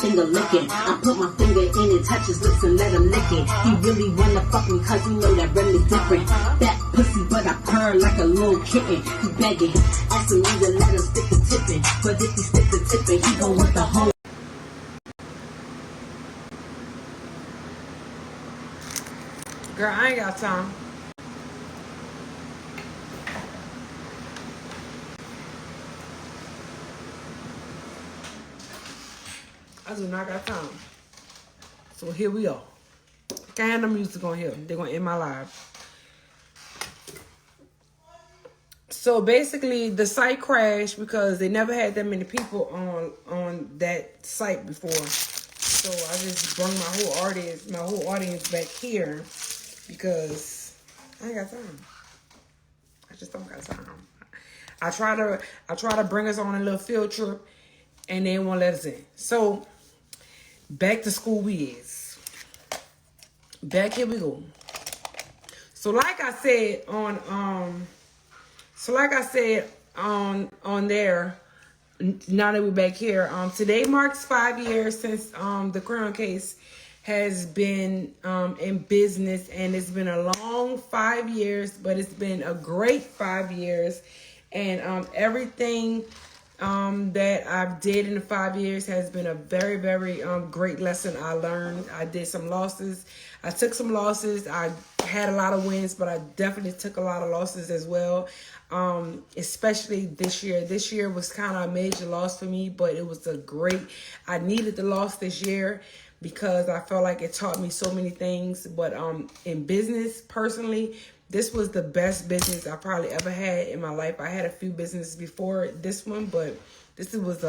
finger licking. I put my finger in and touch his lips and let him lick it. He really wanna fuck me cause he know that really different. That pussy but I purr like a little kitten. He begging, asking me to let him stick the tipping. But if he stick the tipping, he gon' want the whole. Girl, I ain't got time. I do not got time. So here we are. Can't have no music on here. They're gonna end my live. So basically the site crashed because they never had that many people on that site before. So I just brought my whole audience back here because I ain't got time. I just don't got time. I try to bring us on a little field trip and they won't let us in. So back to school we is. Back here we go. So like I said on there, now that we're back here, today marks 5 years since the Crown case has been in business, and it's been a long 5 years, but it's been a great 5 years, and everything that I did in the 5 years has been a very, very great lesson I learned. I did some losses. I took some losses. I had a lot of wins, but I definitely took a lot of losses as well. Especially this year. This year was kind of a major loss for me, but it was I needed the loss this year because I felt like it taught me so many things. But in business, personally, this was the best business I probably ever had in my life. I had a few businesses before this one, but this was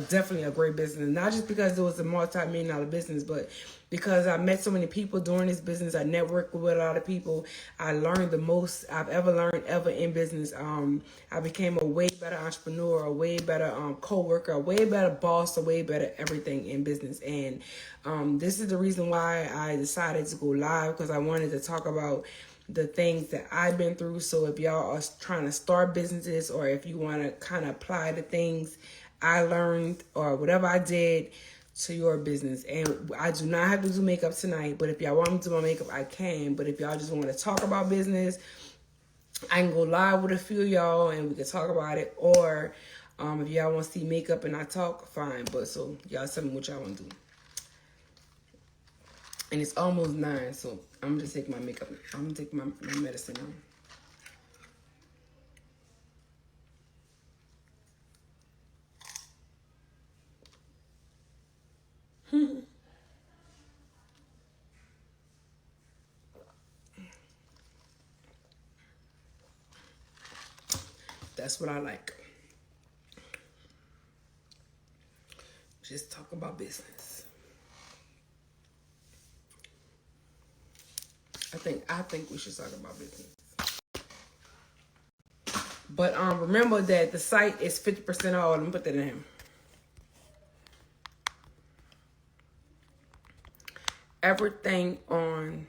definitely a great business. Not just because it was a multi-million-dollar business, but because I met so many people during this business. I networked with a lot of people. I learned the most I've ever learned in business. I became a way better entrepreneur, a way better co-worker, a way better boss, a way better everything in business. And this is the reason why I decided to go live, because I wanted to talk about the things that I've been through. So if y'all are trying to start businesses, or if you want to kind of apply the things I learned or whatever I did to your business. And I do not have to do makeup tonight, but if y'all want me to do my makeup, I can. But if y'all just want to talk about business, I can go live with a few of y'all and we can talk about it. Or if y'all want to see makeup and I talk, fine. But so y'all tell me what y'all want to do. And it's almost 9, so I'm gonna just take my makeup. I'm gonna take my medicine on. That's what I like. Just talk about business. I think we should talk about business. But remember that the site is 50% off. Let me put that in here. Everything on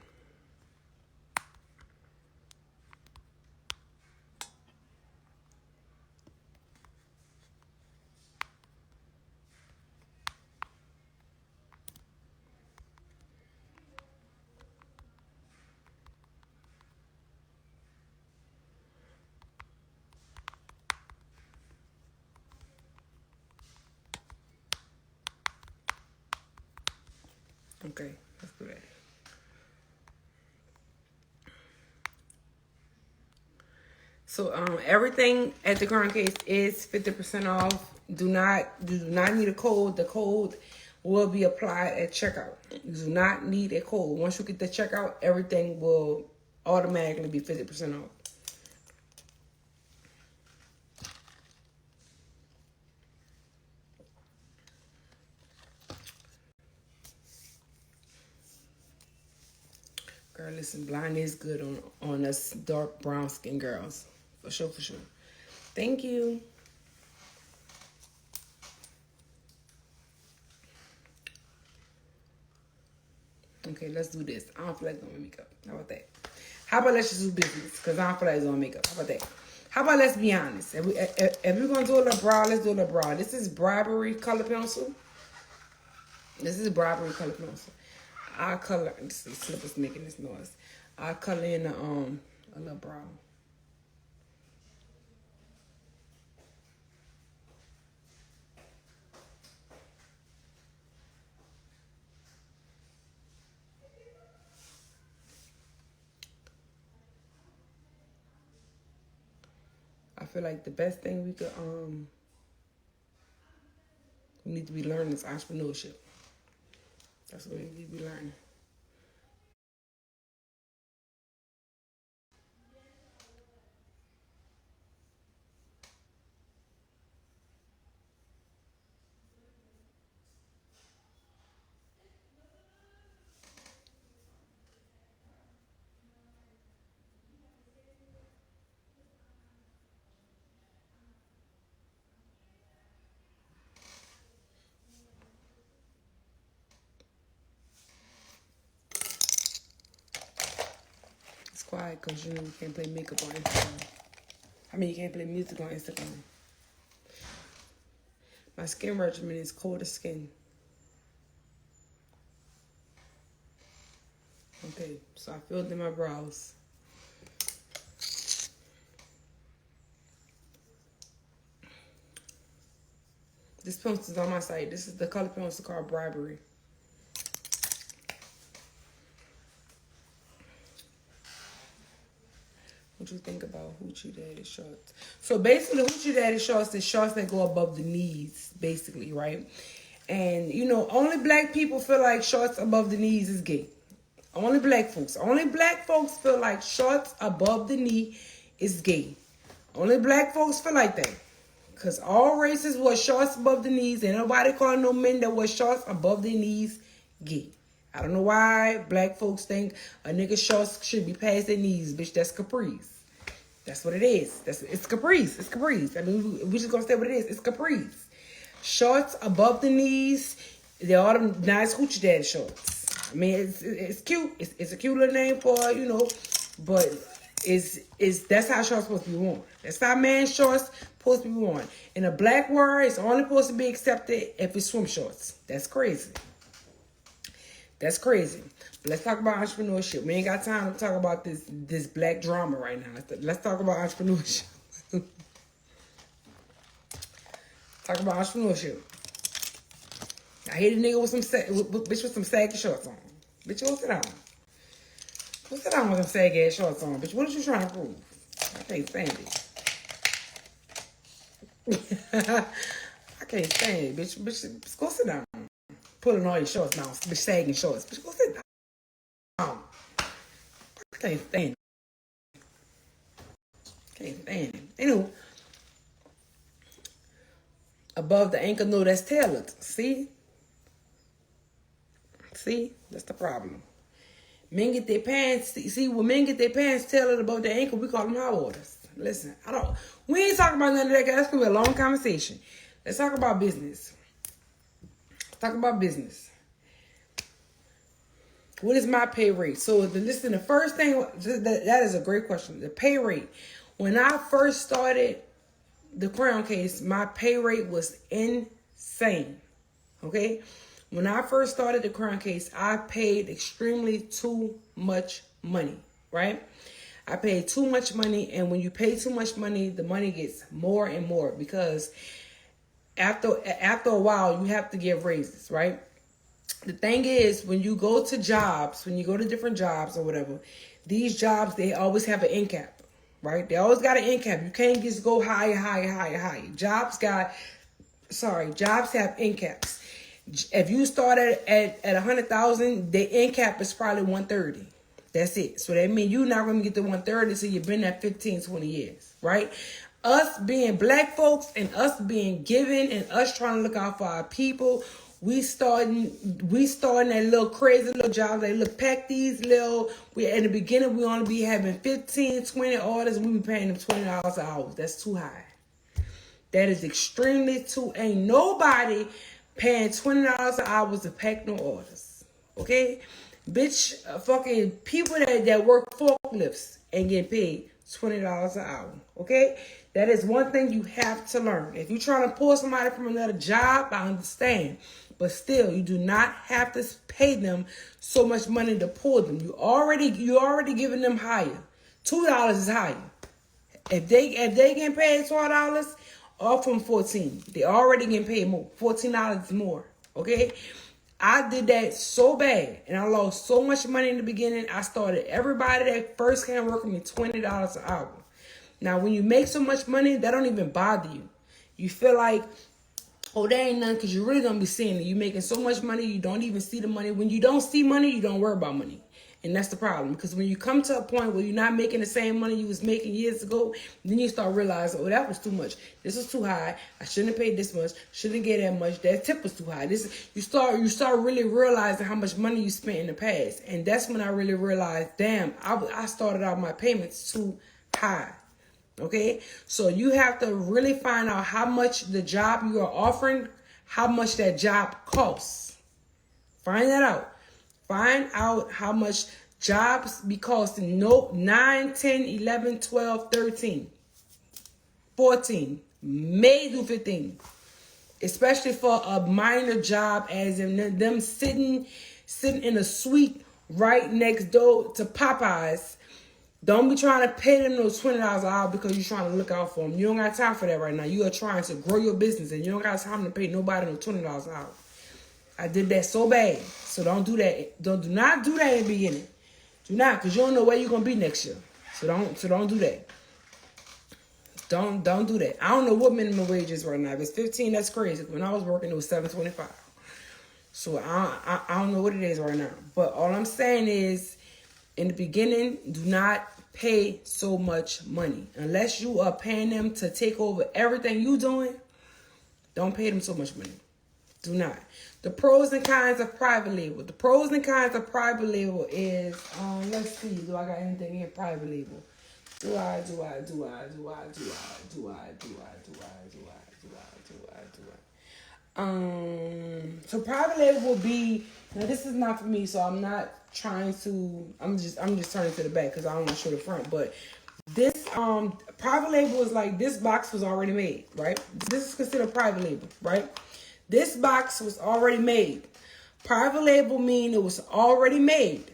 okay, let's do that. So everything at the current case is 50% off. Do not need a code. The code will be applied at checkout. You do not need a code. Once you get the checkout, everything will automatically be 50% off. Girl, listen, blind is good on us dark brown skin girls. For sure, for sure. Thank you. Okay, let's do this. I don't feel like doing makeup. How about that? How about let's just do business? Because I don't feel like doing makeup. How about that? How about let's be honest? If we're going to do a little brow, let's do a little brow. This is Bribery color pencil. This is bribery color pencil. I color. This is Slippers making this noise. I color in a little brown. I feel like the best thing we need to be learning is entrepreneurship. That's what we need to be learning. It's quiet because you know you can't play makeup on Instagram. I mean, you can't play music on Instagram. My skin regimen is colder skin. Okay, so I filled in my brows. This pencil is on my site. This is the color pencil called Bribery. What you think about Hoochie Daddy shorts? So basically, Hoochie Daddy shorts is shorts that go above the knees, basically, right? And, you know, only black people feel like shorts above the knees is gay. Only black folks. Only black folks feel like shorts above the knee is gay. Only black folks feel like that. Because all races wear shorts above the knees. And nobody calling no men that wear shorts above their knees gay. I don't know why black folks think a nigga's shorts should be past their knees. Bitch, that's caprice. That's what it is. It's caprice. It's caprice. I mean, we just gonna say what it is. It's caprice. Shorts above the knees. They're all them nice Hoochie Daddy shorts. I mean, it's cute. It's a cute little name for, you know, but that's how shorts supposed to be worn. That's how man's shorts supposed to be worn. In a black world, it's only supposed to be accepted if it's swim shorts. That's crazy. That's crazy. But let's talk about entrepreneurship. We ain't got time to talk about this black drama right now. Let's talk about entrepreneurship. Talk about entrepreneurship. I hate a nigga with some saggy shorts on. Bitch, go sit down. Go sit down with some saggy ass shorts on. Bitch, what are you trying to prove? I can't stand it. I can't stand it, bitch. Bitch, go sit down. Pulling all your shorts down. Bitch, sagging shorts. Bitch, go sit down. I can't stand it. Can't stand it. Anyway. Above the ankle, no, that's tailored. See? See? That's the problem. Men get their pants, see, when men get their pants tailored above the ankle, we call them hot waters. Listen, we ain't talking about none of that, guys. That's going to be a long conversation. Let's talk about business. Talk about business. What is my pay rate? So, listen, the first thing, that is a great question. The pay rate. When I first started the Crown case, my pay rate was insane. Okay? When I first started the Crown case, I paid extremely too much money, right? I paid too much money, and when you pay too much money, the money gets more and more because after a while, you have to give raises, right? The thing is, when you go to jobs, when you go to different jobs or whatever, these jobs, they always have an end cap, right? They always got an end cap. You can't just go higher, higher, higher, higher. Jobs have end caps. If you started at 100,000, the end cap is probably 130. That's it. So that means you're not going to get to 130 until you've been at 15, 20 years, right? Us being black folks and us being giving and us trying to look out for our people, we starting that little crazy little job. They look pack these little. In the beginning we only be having 15, 20 orders. We be paying them $20 an hour. That's too high. That is extremely too. Ain't nobody paying $20 an hour to pack no orders. Okay? Bitch, fucking people that work forklifts and get paid $20 an hour. Okay? That is one thing you have to learn. If you're trying to pull somebody from another job, I understand. But still, you do not have to pay them so much money to pull them. You already giving them higher. $2 is higher. If they getting paid $12, off from 14. They already getting paid more. $14 more. Okay? I did that so bad, and I lost so much money in the beginning. I started everybody that first came work with me $20 an hour. Now, when you make so much money, that don't even bother you. You feel like, oh, there ain't nothing, because you really don't be seeing it. You making so much money, you don't even see the money. When you don't see money, you don't worry about money. And that's the problem. Because when you come to a point where you're not making the same money you was making years ago, then you start realizing, oh, that was too much. This was too high. I shouldn't have paid this much. Shouldn't get that much. That tip was too high. You start really realizing how much money you spent in the past. And that's when I really realized, damn, I started out my payments too high. Okay? So you have to really find out how much the job you are offering, how much that job costs. Find that out. Find out how much jobs be costing. 9, 10, 11, 12, 13, 14, may do 15. Especially for a minor job, as in them sitting in a suite right next door to Popeyes. Don't be trying to pay them those $20 an hour because you're trying to look out for them. You don't got time for that right now. You are trying to grow your business, and you don't got time to pay nobody no $20 an hour. I did that so bad. So don't do that. Do not do that in the beginning. Do not, because you don't know where you're gonna be next year. So don't do that. Don't do that. I don't know what minimum wage is right now. If it's 15, that's crazy. When I was working, it was $7.25. So I don't know what it is right now. But all I'm saying is, in the beginning, do not pay so much money. Unless you are paying them to take over everything you doing, don't pay them so much money. Do not. The pros and cons of private label. The pros and cons of private label is, let's see, do I got anything in private label? So private label will be, now this is not for me, so I'm not trying to, I'm just turning to the back because I don't want to show the front, but this private label is like, this box was already made, right? This is considered private label, right? This box was already made. Private label mean it was already made.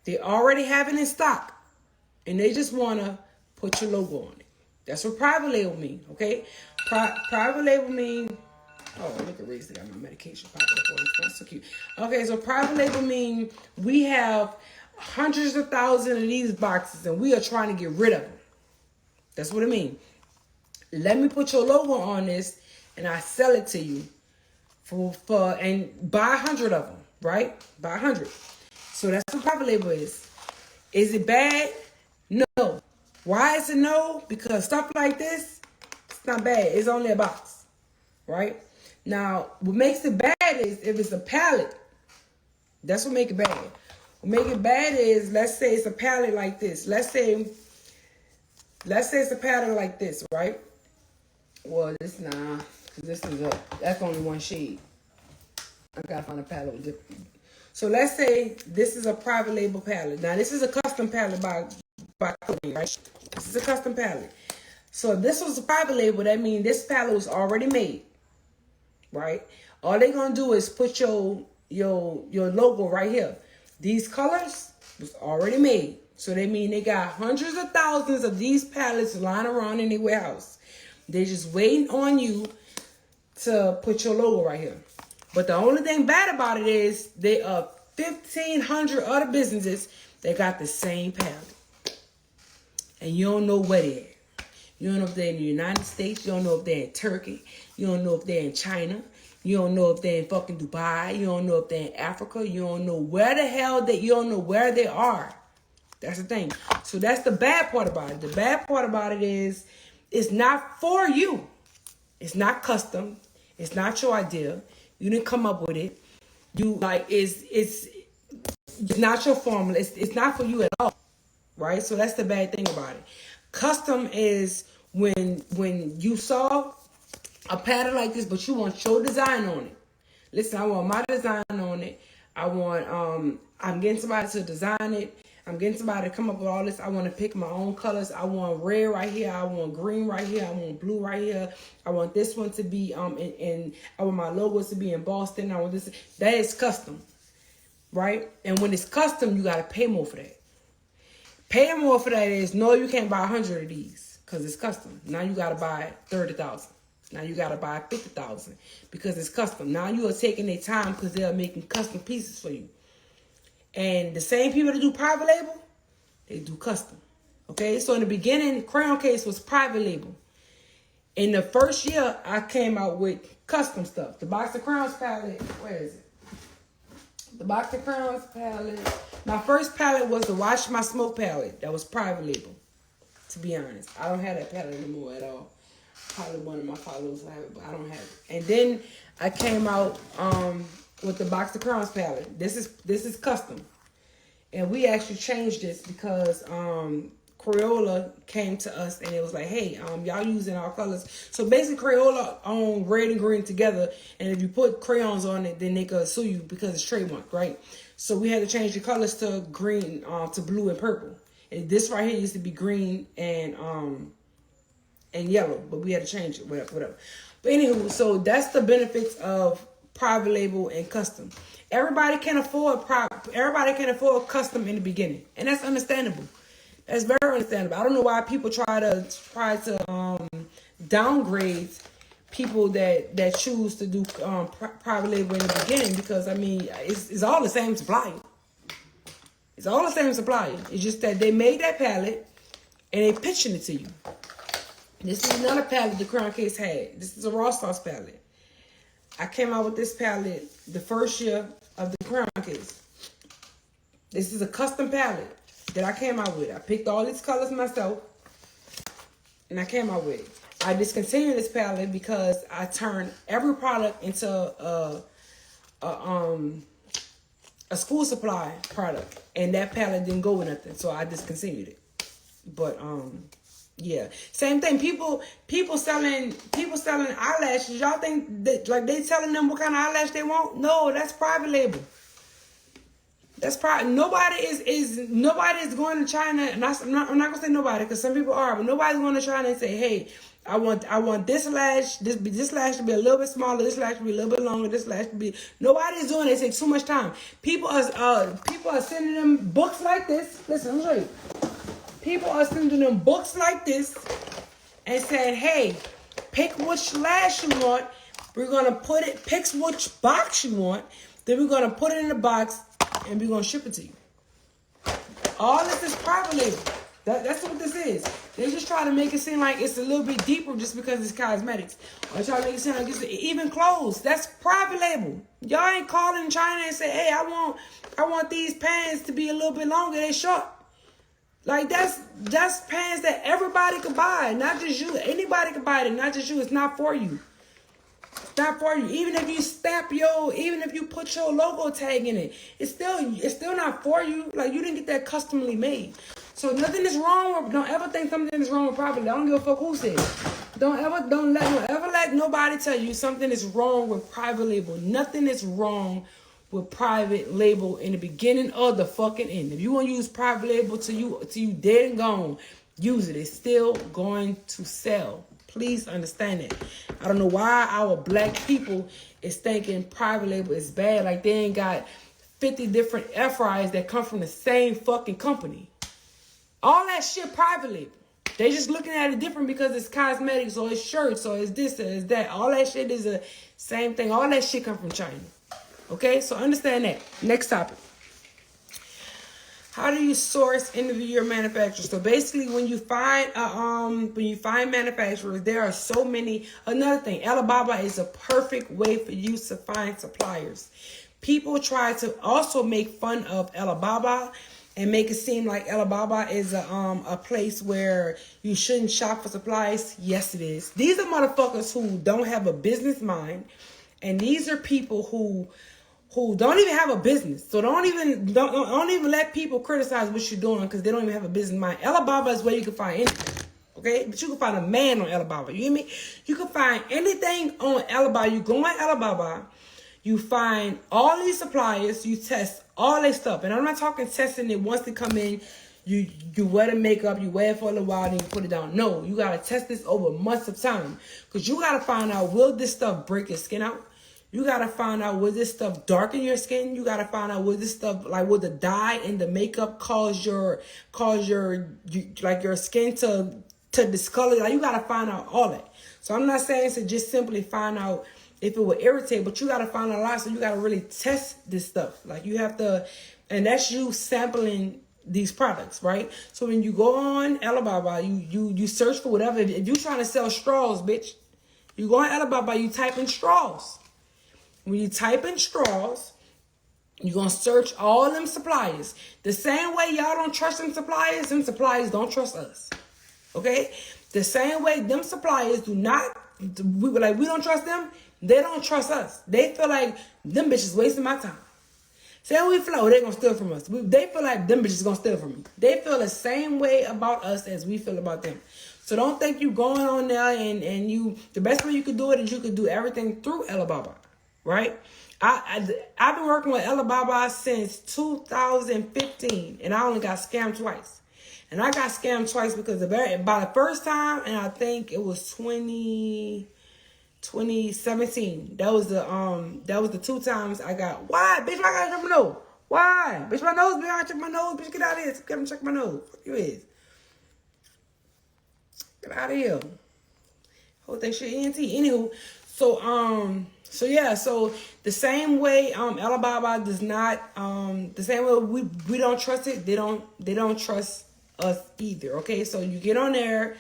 They already have it in stock. And they just want to put your logo on it. That's what private label mean, okay? Private label mean, oh, look at Reese, they got my medication popping up on it. That's so cute. Okay, so private label mean we have hundreds of thousands of these boxes and we are trying to get rid of them. That's what it means. Let me put your logo on this and I sell it to you for and buy 100 of them, right? Buy 100. So that's what private label is. Is it bad? No. Why is it no? Because stuff like this, it's not bad. It's only a box, right? Now, what makes it bad is if it's a pallet. That's what makes it bad. What makes it bad is, let's say it's a pallet like this. Let's say it's a pallet like this, right? Well, this that's only one shade. I gotta find a palette with different. So let's say this is a private label palette. Now this is a custom palette by Cody, right? This is a custom palette. So if this was a private label, that means this palette was already made, right? All they're gonna do is put your logo right here. These colors was already made. So they mean they got hundreds of thousands of these palettes lying around in their warehouse. They're just waiting on you to put your logo right here. But the only thing bad about it is there are 1,500 other businesses that got the same palette. And you don't know where they're at. You don't know if they're in the United States. You don't know if they're in Turkey. You don't know if they're in China. You don't know if they're in fucking Dubai. You don't know if they're in Africa. You don't know where the hell you don't know where they are. That's the thing. So that's the bad part about it. The bad part about it is it's not for you. It's not custom. It's not your idea. You didn't come up with it. You like it's not your formula. It's not for you at all. Right? So that's the bad thing about it. Custom is when you saw a pattern like this, but you want your design on it. Listen, I want my design on it. I want I'm getting somebody to design it. I'm getting somebody to come up with all this. I want to pick my own colors. I want red right here. I want green right here. I want blue right here. I want this one to be and I want my logos to be in Boston. I want this. That is custom, right? And when it's custom, you gotta pay more for that. Paying more for that is no, you can't buy 100 of these because it's custom. Now you gotta buy 30,000. Now you gotta buy 50,000 because it's custom. Now you are taking their time because they are making custom pieces for you. And the same people that do private label, they do custom. Okay, so in the beginning, Crayon Case was private label. In the first year, I came out with custom stuff. The Box of Crowns palette, where is it? The Box of Crowns palette. My first palette was the Watch My Smoke palette. That was private label, to be honest. I don't have that palette anymore at all. Probably one of my followers will have it, but I don't have it. And then I came out with the Box of Crowns palette. This is custom. And we actually changed this because Crayola came to us and it was like, hey, y'all using our colors. So basically Crayola own red and green together, and if you put crayons on it, then they could sue you because it's trademark, right? So we had to change the colors to green, to blue and purple. And this right here used to be green and yellow, but we had to change it, whatever. But anywho, so that's the benefits of private label and custom. Everybody can afford custom in the beginning, and that's understandable. That's very understandable. I don't know why people try to downgrade people that choose to do private label in the beginning, because I mean it's all the same supplier. It's all the same supplier. It's just that they made that palette and they pitching it to you. This is another palette the Crown Case had. This is a raw sauce palette. I came out with this palette the first year of the Crown Case. This is a custom palette that I came out with. I picked all these colors myself, and I came out with it. I discontinued this palette because I turned every product into a school supply product, and that palette didn't go with nothing, so I discontinued it. But yeah, same thing. People selling eyelashes. Y'all think that like they telling them what kind of eyelash they want? No, that's private label. That's private. Nobody is going to China, and I'm not gonna say nobody because some people are, but nobody's going to China and say, hey, I want this lash, this lash to be a little bit smaller, this lash to be a little bit longer, this lash to be. Nobody's doing it. It takes too much time. People are sending them books like this. Listen, let me show you. People are sending them books like this and saying, hey, pick which lash you want. We're going to pick which box you want. Then we're going to put it in the box and we're going to ship it to you. All this is private label. That's what this is. They just try to make it seem like it's a little bit deeper just because it's cosmetics. Or try to make it seem like it's even clothes. That's private label. Y'all ain't calling China and say, hey, I want these pants to be a little bit longer. They short. Like that's pants that everybody could buy, not just you. Anybody could buy it, not just you. It's not for you. It's not for you. Even if you put your logo tag in it, it's still not for you. Like you didn't get that customly made. So nothing is wrong with. Don't ever think something is wrong with private label. I don't give a fuck who said it. Don't ever let nobody tell you something is wrong with private label. Nothing is wrong with private label in the beginning or the fucking end. If you want to use private label till you dead and gone, use it. It's still going to sell. Please understand that. I don't know why our black people is thinking private label is bad. Like they ain't got 50 different air fryers that come from the same fucking company. All that shit private label. They just looking at it different because it's cosmetics or it's shirts or it's this or it's that. All that shit is the same thing. All that shit come from China. Okay, so understand that. Next topic. How do you source, interview your manufacturers? So basically, when you find manufacturers, there are so many. Another thing, Alibaba is a perfect way for you to find suppliers. People try to also make fun of Alibaba and make it seem like Alibaba is a place where you shouldn't shop for supplies. Yes, it is. These are motherfuckers who don't have a business mind, and these are people who don't even have a business. So don't even let people criticize what you're doing because they don't even have a business mind. Alibaba is where you can find anything. Okay? But you can find a man on Alibaba. You hear me? You can find anything on Alibaba. You go on Alibaba, You find all these suppliers, you test all their stuff. And I'm not talking testing it once they come in, you wear the makeup, you wear it for a little while, then you put it down. No, you gotta test this over months of time. Because you gotta find out, will this stuff break your skin out? You gotta find out, will this stuff darken your skin? You gotta find out, will this stuff, like, will the dye and the makeup cause your skin to discolor? Like, you gotta find out all that. So I'm not saying to just simply find out if it will irritate, but you gotta find out a lot. So you gotta really test this stuff. Like, you have to, and that's you sampling these products, right? So when you go on Alibaba, you search for whatever. If you're trying to sell straws, bitch, you go on Alibaba, you type in straws. When you type in straws, you're going to search all them suppliers. The same way y'all don't trust them suppliers don't trust us. Okay? The same way them suppliers we don't trust them, they don't trust us. They feel like them bitches wasting my time. Say we flow, they going to steal from us. They feel like them bitches going to steal from me. They feel the same way about us as we feel about them. So don't think you going on there and you, the best way you could do it is you could do everything through Alibaba. Right? I've been working with Alibaba since 2015, and I only got scammed twice. And I got scammed twice because by the first time, and I think it was 2017. That was the 2 times I got. Why, bitch? I gotta check my nose. Why, bitch? My nose, bitch. I gotta check my nose, bitch. Get out of here. Get him check my nose. Fuck you is. Get out of here. Whole thing shit ENT. Anywho, so yeah, so the same way Alibaba does not the same way we don't trust it, they don't trust us either. Okay, so you get on there,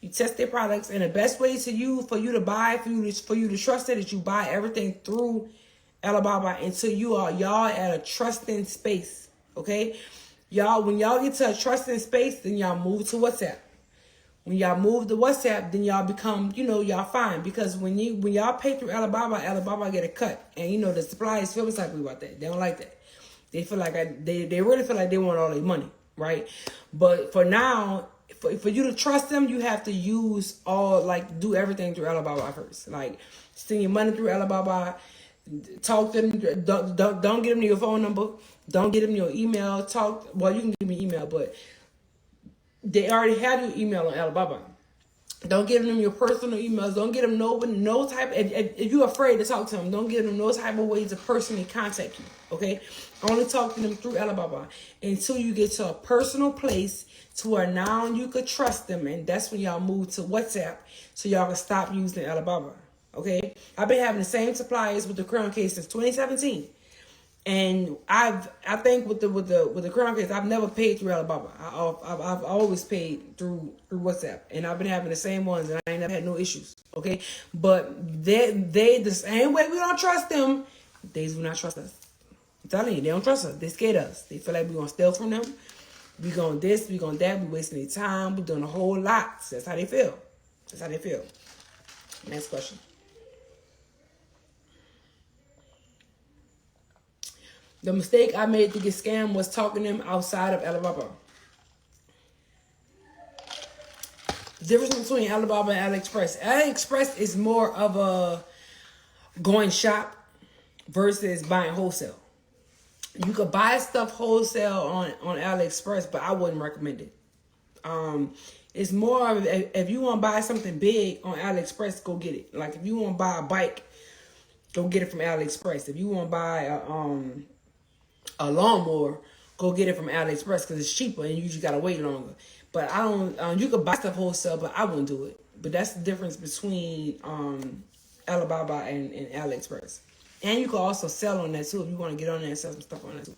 you test their products, and the best way for you to buy, for you to trust it, is you buy everything through Alibaba until y'all at a trusting space. Okay, when y'all get to a trusting space, then y'all move to WhatsApp. When y'all move to WhatsApp, then y'all become, y'all fine. Because when y'all pay through Alibaba get a cut. And, the suppliers feel type about that. They don't like that. They feel like, they really feel like they want all their money, right? But for now, for you to trust them, you have to do everything through Alibaba first. Like, send your money through Alibaba, talk to them, don't give them your phone number, don't give them your email, you can give me email, but they already have your email on Alibaba. Don't give them your personal emails. Don't give them no type. If you're afraid to talk to them, don't give them no type of way to personally contact you. Okay, only talk to them through Alibaba until you get to a personal place to where now you could trust them, and that's when y'all move to WhatsApp, so y'all can stop using Alibaba. Okay, I've been having the same suppliers with the Crown case since 2017. And I think with the Crown case, I've never paid through Alibaba. I've always paid through WhatsApp, and I've been having the same ones, and I ain't never had no issues. Okay, but they the same way we don't trust them, they do not trust us. I'm telling you, they don't trust us. They scared us. They feel like we're gonna steal from them. We gonna this, we gonna that. We wasting their time. We doing a whole lot. That's how they feel. That's how they feel. Next question. The mistake I made to get scammed was talking to them outside of Alibaba. The difference between Alibaba and AliExpress. AliExpress is more of a going shop versus buying wholesale. You could buy stuff wholesale on AliExpress, but I wouldn't recommend it. It's more of, if you want to buy something big on AliExpress, go get it. Like, if you want to buy a bike, go get it from AliExpress. If you want to buy a lawnmower, go get it from AliExpress because it's cheaper and you just gotta wait longer. But I don't. You could buy stuff wholesale, but I wouldn't do it. But that's the difference between Alibaba and AliExpress. And you can also sell on that too if you want to get on there and sell some stuff on that too.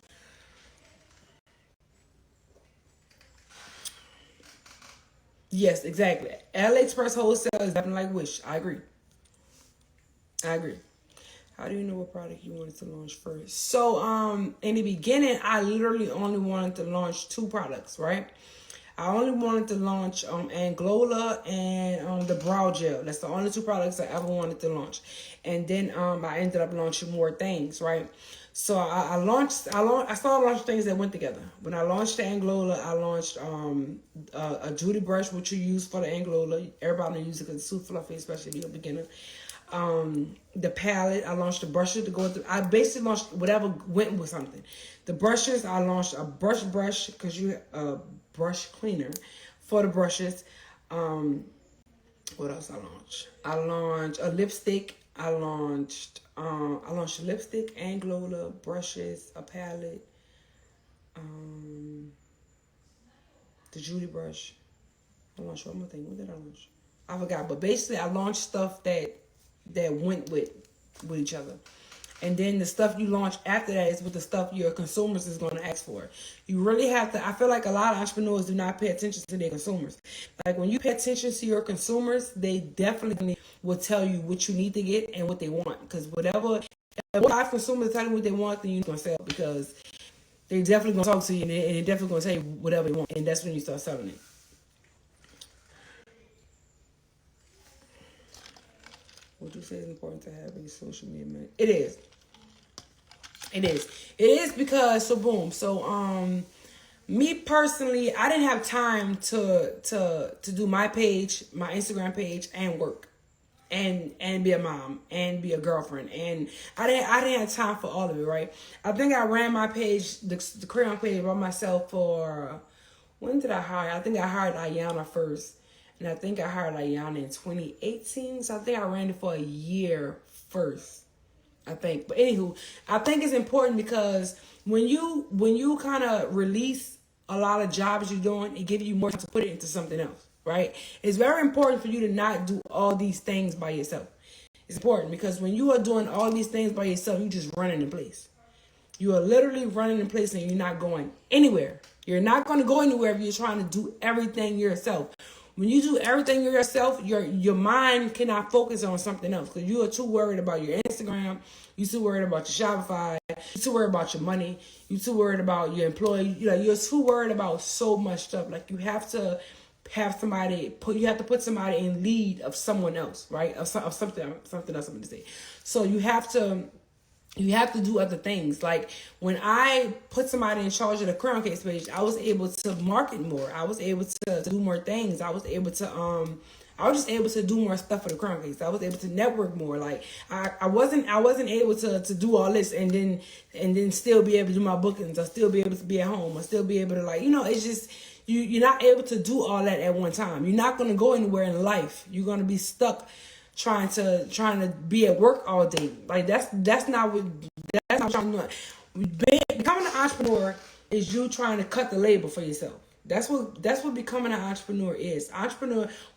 Yes, exactly. AliExpress wholesale is definitely like Wish. I agree. How do you know what product you wanted to launch first? So, in the beginning, I literally only wanted to launch 2 products, right? I only wanted to launch Anglola and the brow gel. That's the only 2 products I ever wanted to launch. And then I ended up launching more things, right? So I started launching things that went together. When I launched the Anglola, I launched a Judy brush, which you use for the Anglola. Everybody use it because it's too fluffy, especially if you're a beginner. The palette, I launched the brushes to go through. I basically launched whatever went with something. The brushes, I launched a brush because you a brush cleaner for the brushes. What else I launched? I launched a lipstick. I launched a lipstick and Glola, brushes, a palette, the Judy brush. I launched one more thing. What did I launch? I forgot. But basically, I launched stuff that went with each other. And then the stuff you launch after that is what the stuff your consumers is going to ask for. You really have to, I feel like a lot of entrepreneurs do not pay attention to their consumers. Like when you pay attention to your consumers, they definitely will tell you what you need to get and what they want. Because whatever, if 5 consumers tell you what they want, then you're going to sell, because they're definitely going to talk to you and they're definitely going to tell you whatever they want. And that's when you start selling it. Would you say it's important to have a social media manager? It is. It is because, so boom. So me personally, I didn't have time to do my page, my Instagram page, and work, and be a mom and be a girlfriend, and I didn't have time for all of it, right? I think I ran my page, the crayon page, by myself for, when did I hire? I think I hired Ayana first. And I think I hired Ayana in 2018. So I think I ran it for a year first, I think. But anywho, I think it's important because when you kind of release a lot of jobs you're doing, it gives you more time to put it into something else, right? It's very important for you to not do all these things by yourself. It's important because when you are doing all these things by yourself, you're just running in place. You are literally running in place and you're not going anywhere. You're not going to go anywhere if you're trying to do everything yourself. When you do everything yourself, your mind cannot focus on something else because you are too worried about your Instagram. You're too worried about your Shopify. You're too worried about your money. You're too worried about your employee. You're too worried about so much stuff. Like you have to have somebody you have to put somebody in lead of someone else, right? Of something else I'm going to say. So you have to do other things. Like when I put somebody in charge of the Crown Case page, I was able to market more. I was able to do more things. I was just able to do more stuff for the Crown Case. I was able to network more. Like I wasn't able to do all this and then still be able to do my bookings. I still be able to be at home. I still be able to it's just you're not able to do all that at one time. You're not going to go anywhere in life. You're going to be stuck trying to be at work all day. Like that's not what I'm trying to do. Becoming an entrepreneur is you trying to cut the label for yourself. That's what becoming an entrepreneur is.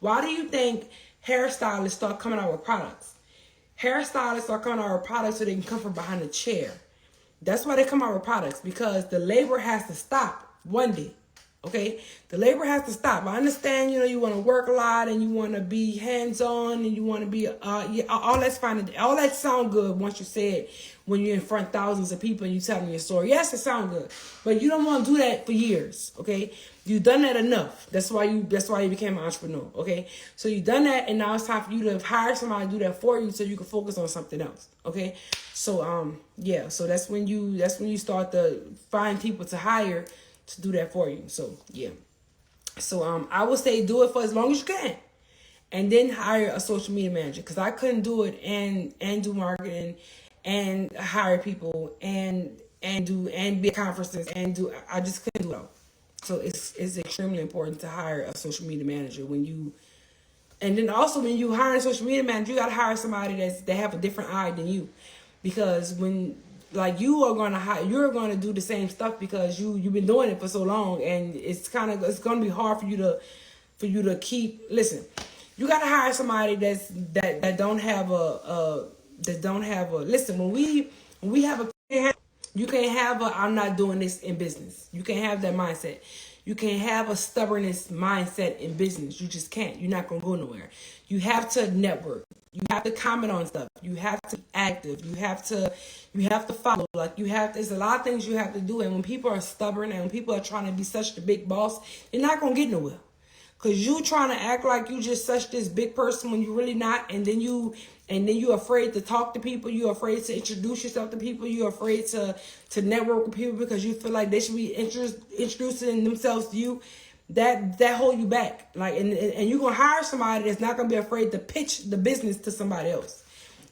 Why do you think hairstylists start coming out with products? Hairstylists start coming out with products so they can come from behind a chair. That's why they come out with products, because the labor has to stop one day. Okay, the labor has to stop. I understand, you want to work a lot and you want to be hands-on and you want to be, all that's fine. All that sound good once you say it, when you're in front of thousands of people and you tell them your story. Yes, it sounds good, but you don't want to do that for years. Okay, you've done that enough. That's why you became an entrepreneur. Okay, so you've done that, and now it's time for you to hire somebody to do that for you so you can focus on something else. Okay, so so that's when you start to find people to hire to do that for you. So yeah, so I would say do it for as long as you can, and then hire a social media manager, because I couldn't do it and do marketing and hire people and be at conferences I just couldn't do it all. So it's extremely important to hire a social media manager and then also when you hire a social media manager, you got to hire somebody that have a different eye than you, because when you're going to do the same stuff because you've been doing it for so long, and it's going to be hard for you to keep. Listen, you got to hire somebody that don't have listen, when we have you can't have I'm not doing this in business. You can't have that mindset. You can't have a stubbornness mindset in business. You just can't. You're not going to go nowhere. You have to network. You have to comment on stuff. You have to be active. You have to follow. There's a lot of things you have to do. And when people are stubborn and when people are trying to be such the big boss, you're not going to get nowhere. Because you trying to act like you just such this big person when you're really not. And then you're afraid to talk to people. You're afraid to introduce yourself to people. You're afraid to network with people because you feel like they should be introducing themselves to you. That hold you back. And you're going to hire somebody that's not going to be afraid to pitch the business to somebody else.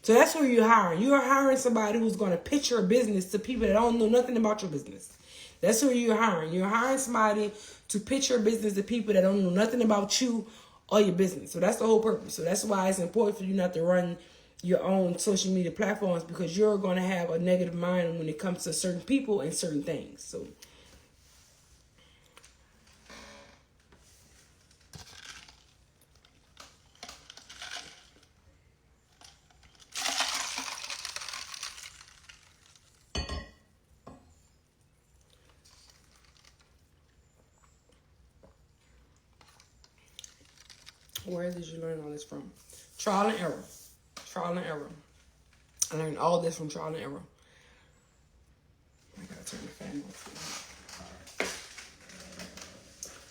So that's who you're hiring. You're hiring somebody who's going to pitch your business to people that don't know nothing about your business. That's who you're hiring. You're hiring somebody to pitch your business to people that don't know nothing about you or your business. So that's the whole purpose. So that's why it's important for you not to run your own social media platforms, because you're going to have a negative mind when it comes to certain people and certain things. So where did you learn all this from? Trial and error. Trial and error. I learned all this from trial and error. I gotta turn the fan off.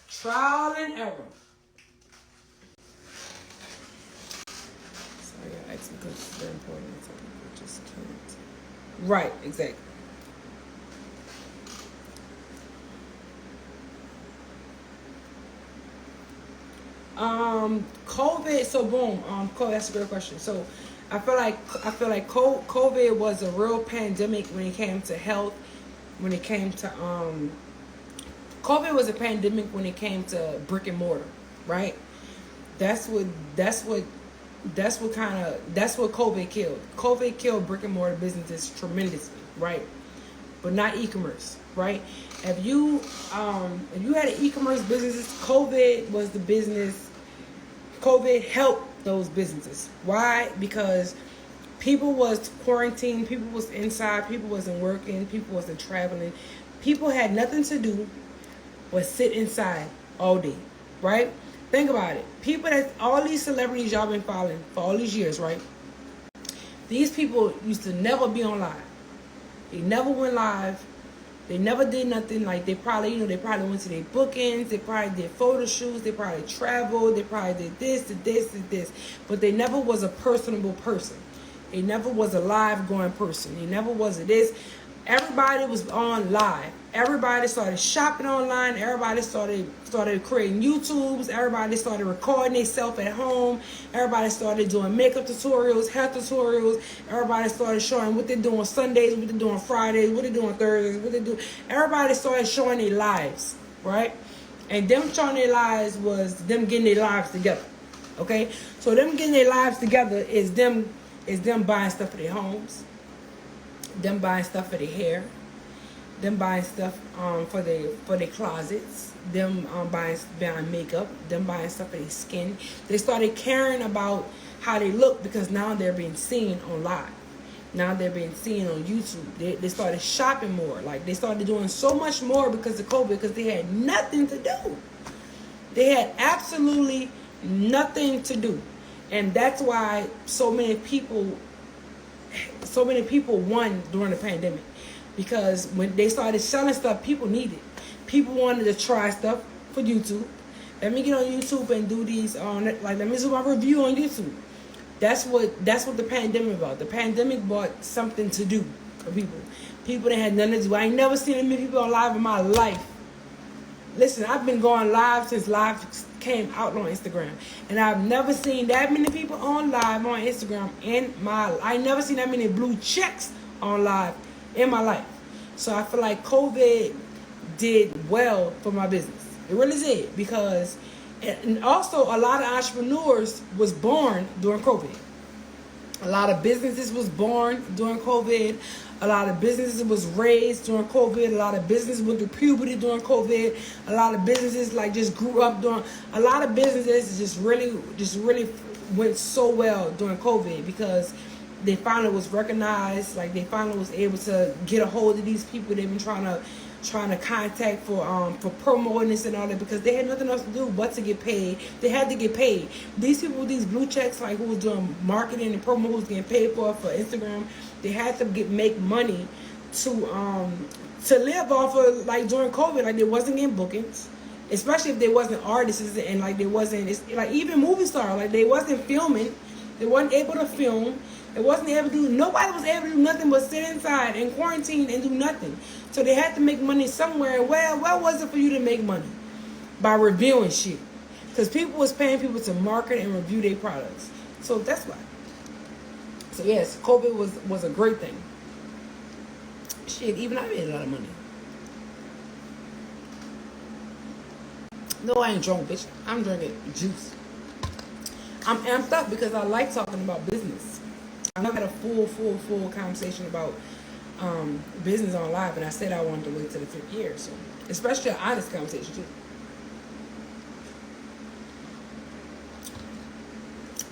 Trial and error. So I gotta ask because it's very important. So people just can't. Right, exactly. COVID. So boom. COVID. That's a great question. So I feel like COVID was a real pandemic when it came to health. When it came to COVID was a pandemic when it came to brick and mortar, right? That's what COVID killed. COVID killed brick and mortar businesses tremendously, right? But not e-commerce, right? If you had an e-commerce business, COVID was the business. COVID helped those businesses. Why? Because people was quarantined, people was inside, people wasn't working, people wasn't traveling. People had nothing to do but sit inside all day, right? Think about it. People that, all these celebrities y'all been following for all these years, right? These people used to never be on live. They never went live. They never did nothing. Like, they probably went to their bookings. They probably did photo shoots. They probably traveled. They probably did this, did this, did this. But they never was a personable person. They never was a live going person. They never was a this. Everybody was on live. Everybody started shopping online. Everybody started creating YouTubes. Everybody started recording themselves at home. Everybody started doing makeup tutorials, health tutorials. Everybody started showing what they're doing Sundays, what they're doing Fridays, what they're doing Thursdays, what they do. Everybody started showing their lives, right? And them showing their lives was them getting their lives together. Okay? So them getting their lives together is them buying stuff for their homes, them buying stuff for their hair, them buying stuff for their closets, them buying makeup, them buying stuff for their skin. They started caring about how they look because now they're being seen on live. Now they're being seen on YouTube. They started shopping more. Like, they started doing so much more because of COVID, because they had nothing to do. They had absolutely nothing to do. And that's why so many people won during the pandemic. Because when they started selling stuff, people needed. People wanted to try stuff for YouTube. Let me get on YouTube and do these let me do my review on YouTube. That's what the pandemic about. The pandemic brought something to do for people. People that had nothing to do. I ain't never seen that many people on live in my life. Listen, I've been going live since live came out on Instagram, and I've never seen that many people on live on Instagram I never seen that many blue checks on live in my life. So I feel like COVID did well for my business. It really did, because, and also a lot of entrepreneurs was born during COVID. A lot of businesses was born during COVID. A lot of businesses was raised during COVID. A lot of businesses went through puberty during COVID. A lot of businesses just grew up during. A lot of businesses just really went so well during COVID, because they finally was recognized. Like, they finally was able to get a hold of these people they've been trying to contact for promoting this and all that, because they had nothing else to do but to get paid. They had to get paid. These people with these blue checks, like, who was doing marketing and promo, who was getting paid for Instagram, they had to make money to live off of, like, during COVID. Like, they wasn't getting bookings, especially if they wasn't artists, and like they wasn't, it's like even movie stars, like they wasn't filming, they wasn't able to film. It wasn't able to do, nobody was able to do nothing but sit inside and quarantine and do nothing. So they had to make money somewhere. Well, where was it for you to make money? By reviewing shit. Because people was paying people to market and review their products. So that's why. So yes, COVID was a great thing. Shit, even I made a lot of money. No, I ain't drunk, bitch. I'm drinking juice. I'm amped up because I like talking about business. I never had a full conversation about business on live, and I said I wanted to wait till the 5th year. So, especially an honest conversation too.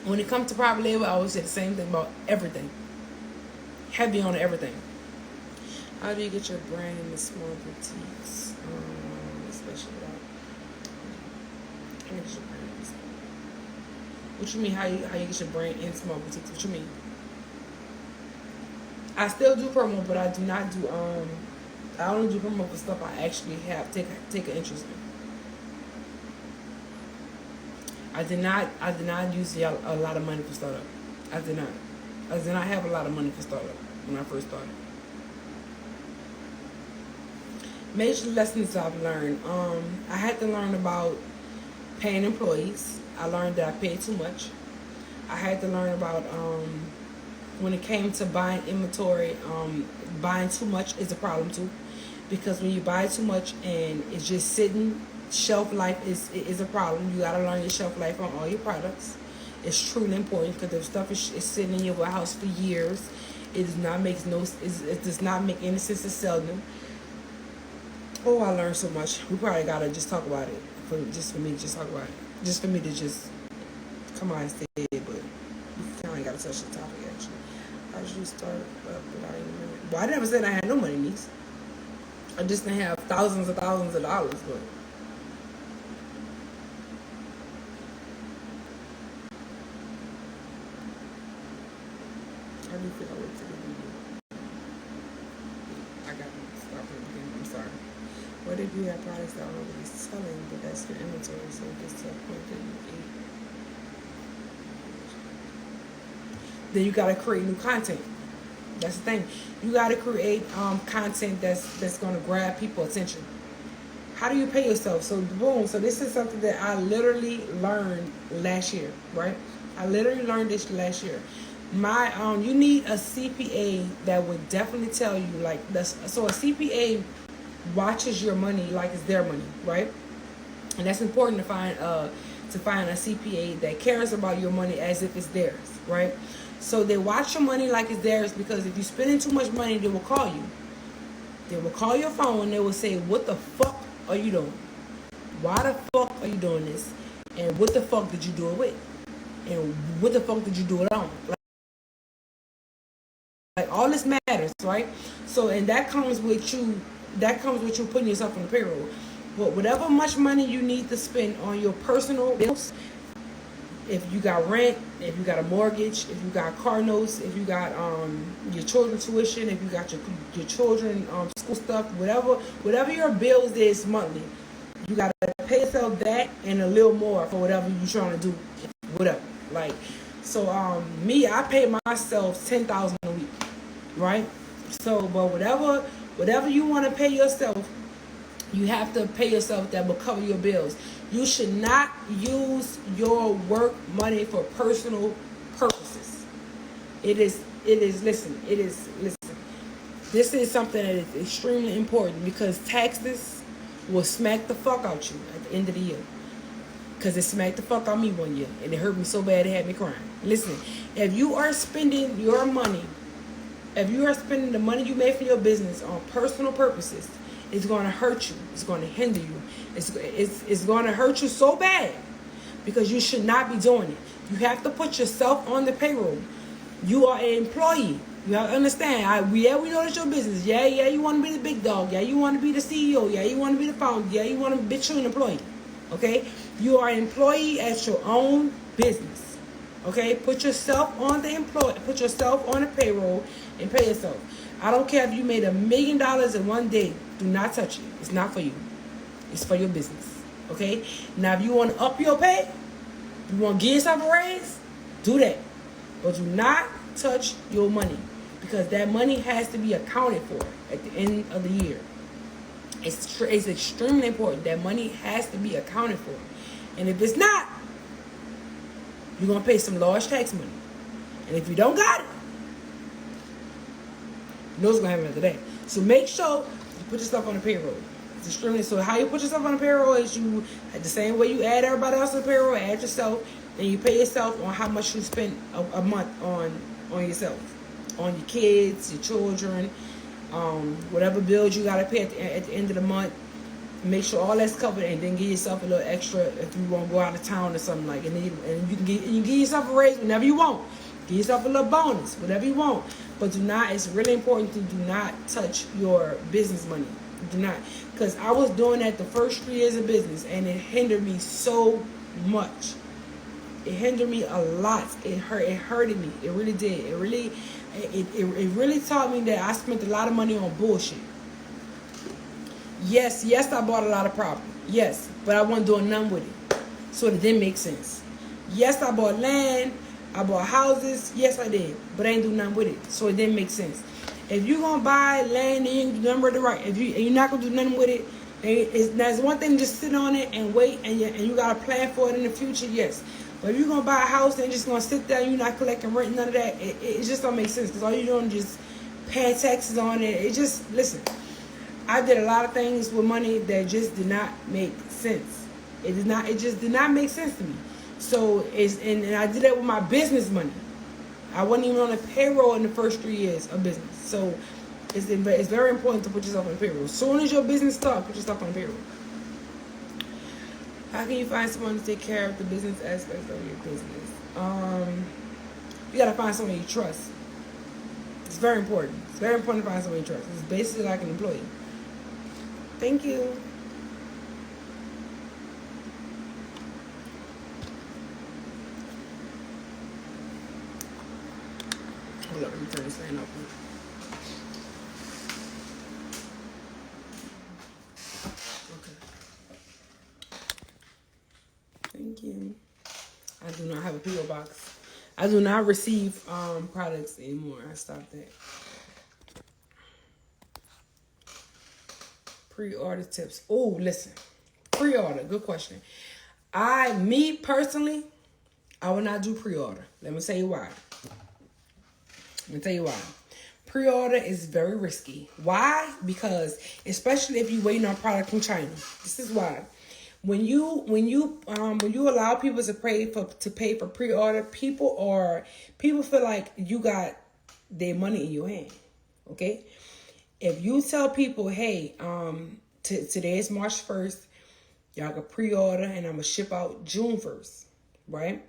When it comes to private label, I always say the same thing about everything. Heavy on everything. How do you get your brand in the small boutiques? Especially that. How do you get your brand in small? What you mean? How you get your brand in small boutiques? What you mean? I still do promo, but I do not do I only do promo for stuff I actually have take an interest in. I did not use a lot of money for startup. I did not have a lot of money for startup when I first started. Major lessons I've learned. I had to learn about paying employees. I learned that I paid too much. I had to learn about when it came to buying inventory, buying too much is a problem too. Because when you buy too much and it's just sitting, shelf life is a problem. You gotta learn your shelf life on all your products. It's truly important because if stuff is sitting in your warehouse for years, it does not make any sense to sell them. Oh, I learned so much. We probably gotta just talk about it. For me to just talk about it. Just for me to just come on and say it, but we kinda gotta touch the topic actually. How did you start up without any money? Well, I never said I had no money, niece. I just didn't have thousands of dollars, but how do you feel I went to the video? I got to stop it again. I'm sorry. What if you have products that are already selling, but that's your inventory, so it gets to a point that you eat? Then you gotta create new content. That's the thing. You gotta create content that's gonna grab people's attention. How do you pay yourself? So boom. So this is something that I literally learned last year, right? I literally learned this last year. You need a CPA that would definitely tell you like this. So a CPA watches your money like it's their money, right? And that's important to find a CPA that cares about your money as if it's theirs, right? So they watch your money like it's theirs because if you're spending too much money, they will call you. They will call your phone. They will say, "What the fuck are you doing? Why the fuck are you doing this? And what the fuck did you do it with? And what the fuck did you do it on?" Like all this matters, right? So and that comes with you putting yourself on the payroll. But whatever much money you need to spend on your personal bills, if you got rent, if you got a mortgage, if you got car notes, if you got your children's tuition, if you got your children school stuff, whatever your bills is monthly, you gotta pay yourself that and a little more for whatever you're trying to do, whatever. Like so, I pay myself $10,000 a week, right? So, but whatever you want to pay yourself, you have to pay yourself that will cover your bills. You should not use your work money for personal purposes. Listen. This is something that is extremely important because taxes will smack the fuck out you at the end of the year. Because it smacked the fuck out me one year and it hurt me so bad it had me crying. Listen, if you are spending your money, if you are spending the money you made for your business on personal purposes, it's going to hurt you. It's going to hinder you. It's going to hurt you so bad because you should not be doing it. You have to put yourself on the payroll. You are an employee. You have to understand. We know it's your business. Yeah, you want to be the big dog. Yeah, you want to be the CEO. Yeah, you want to be the founder. Yeah, you want to be an employee. Okay? You are an employee at your own business. Okay? Put yourself on the payroll and pay yourself. I don't care if you made $1 million in one day. Do not touch it. It's not for you. It's for your business. Okay? Now, if you want to up your pay, you want to give yourself a raise, do that. But do not touch your money because that money has to be accounted for at the end of the year. It's extremely important. That money has to be accounted for. And if it's not, you're going to pay some large tax money. And if you don't got it, know what's gonna happen after that. So make sure you put yourself on the payroll. It's extremely, so how you put yourself on the payroll is you, the same way you add everybody else on the payroll, add yourself, and you pay yourself on how much you spend a month on yourself, on your kids, your children, whatever bills you gotta pay at the end of the month. Make sure all that's covered, and then give yourself a little extra if you want to go out of town or something like. And you can give yourself a raise whenever you want. Give yourself a little bonus, whatever you want. But do not. It's really important to do not touch your business money. Do not, because I was doing that the first 3 years of business, and it hindered me so much. It hindered me a lot. It hurted me. It really did. It really taught me that I spent a lot of money on bullshit. Yes, I bought a lot of property. Yes, but I wasn't doing nothing with it. So it didn't make sense. Yes, I bought land. I bought houses. Yes, I did. But I ain't do nothing with it. So it didn't make sense. If you're going to buy land and you ain't do nothing with it right, if you're not going to do nothing with it, there's one thing to just sit on it and wait, and you got a plan for it in the future, yes. But if you're going to buy a house and just going to sit there and you're not collecting rent, none of that, it just don't make sense. Because all you're doing is just paying taxes on it. It just, listen. I did a lot of things with money that just did not make sense. It just did not make sense to me. So and I did that with my business money. I wasn't even on the payroll in the first 3 years of business. So it's very important to put yourself on the payroll. As soon as your business starts, put yourself on the payroll. How can you find someone to take care of the business aspects of your business? You gotta find someone you trust. It's very important. It's very important to find someone you trust. It's basically like an employee. Thank you. Hold up, let me turn this fan off. Okay. Thank you. I do not have a P.O. box. I do not receive products anymore. I stopped that. Pre-order tips. Oh, listen. Pre-order. Good question. Me personally, I will not do pre-order. Let me tell you why. Pre-order is very risky. Why? Because especially if you're waiting on product from China. This is why. When you allow people to pay for pre-order, people feel like you got their money in your hand. Okay? If you tell people, hey, today is March 1st, y'all can pre-order and I'm going to ship out June 1st, right?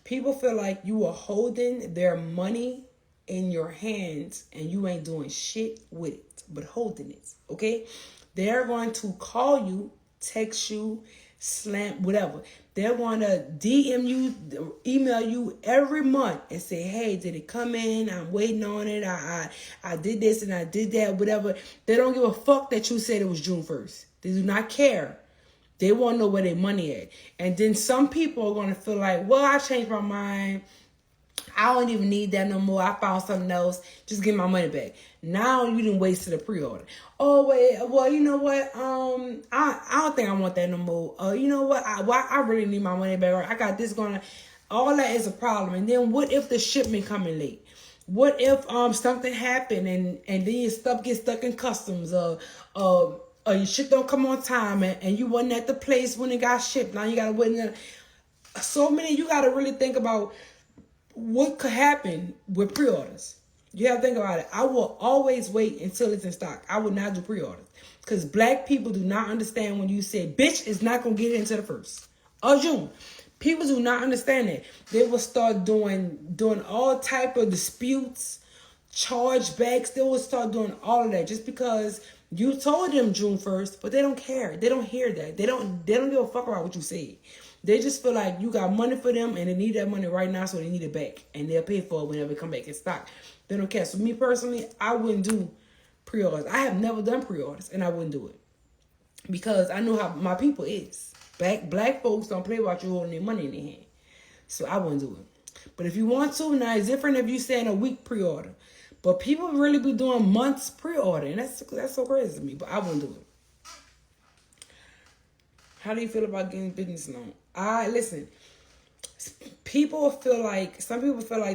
People feel like you are holding their money in your hands and you ain't doing shit with it, but holding it, okay? They're going to call you, text you, slam, whatever. They're going to DM you, email you every month and say, hey, did it come in? I'm waiting on it. I did this and I did that, whatever. They don't give a fuck that you said it was June 1st. They do not care. They want to know where their money at. And then some people are going to feel like, well, I changed my mind. I don't even need that no more. I found something else. Just give my money back. Now you didn't waste the pre-order. Oh, wait. Well, you know what? I don't think I want that no more. You know what? I really need my money back. I got this going on. All that is a problem. And then what if the shipment coming late? What if something happened and then your stuff gets stuck in customs or your shit don't come on time and you wasn't at the place when it got shipped. Now you got to wait. So many, you got to really think about what could happen with pre-orders. You have to think about it. I will always wait until it's in stock. I will not do pre-orders. Because black people do not understand when you say, bitch, it's not going to get into the 1st of June. People do not understand that. They will start doing all type of disputes, chargebacks. They will start doing all of that just because you told them June 1st, but they don't care. They don't hear that. They don't give a fuck about what you say. They just feel like you got money for them and they need that money right now, so they need it back. And they'll pay for it whenever it come back in stock. They don't care. So me personally, I wouldn't do pre-orders. I have never done pre-orders and I wouldn't do it. Because I know how my people is. Black folks don't play about you holding their money in their hand. So I wouldn't do it. But if you want to, now it's different if you say in a week pre-order. But people really be doing months pre-order. And that's so crazy to me. But I wouldn't do it. How do you feel about getting business loan? Listen, some people feel like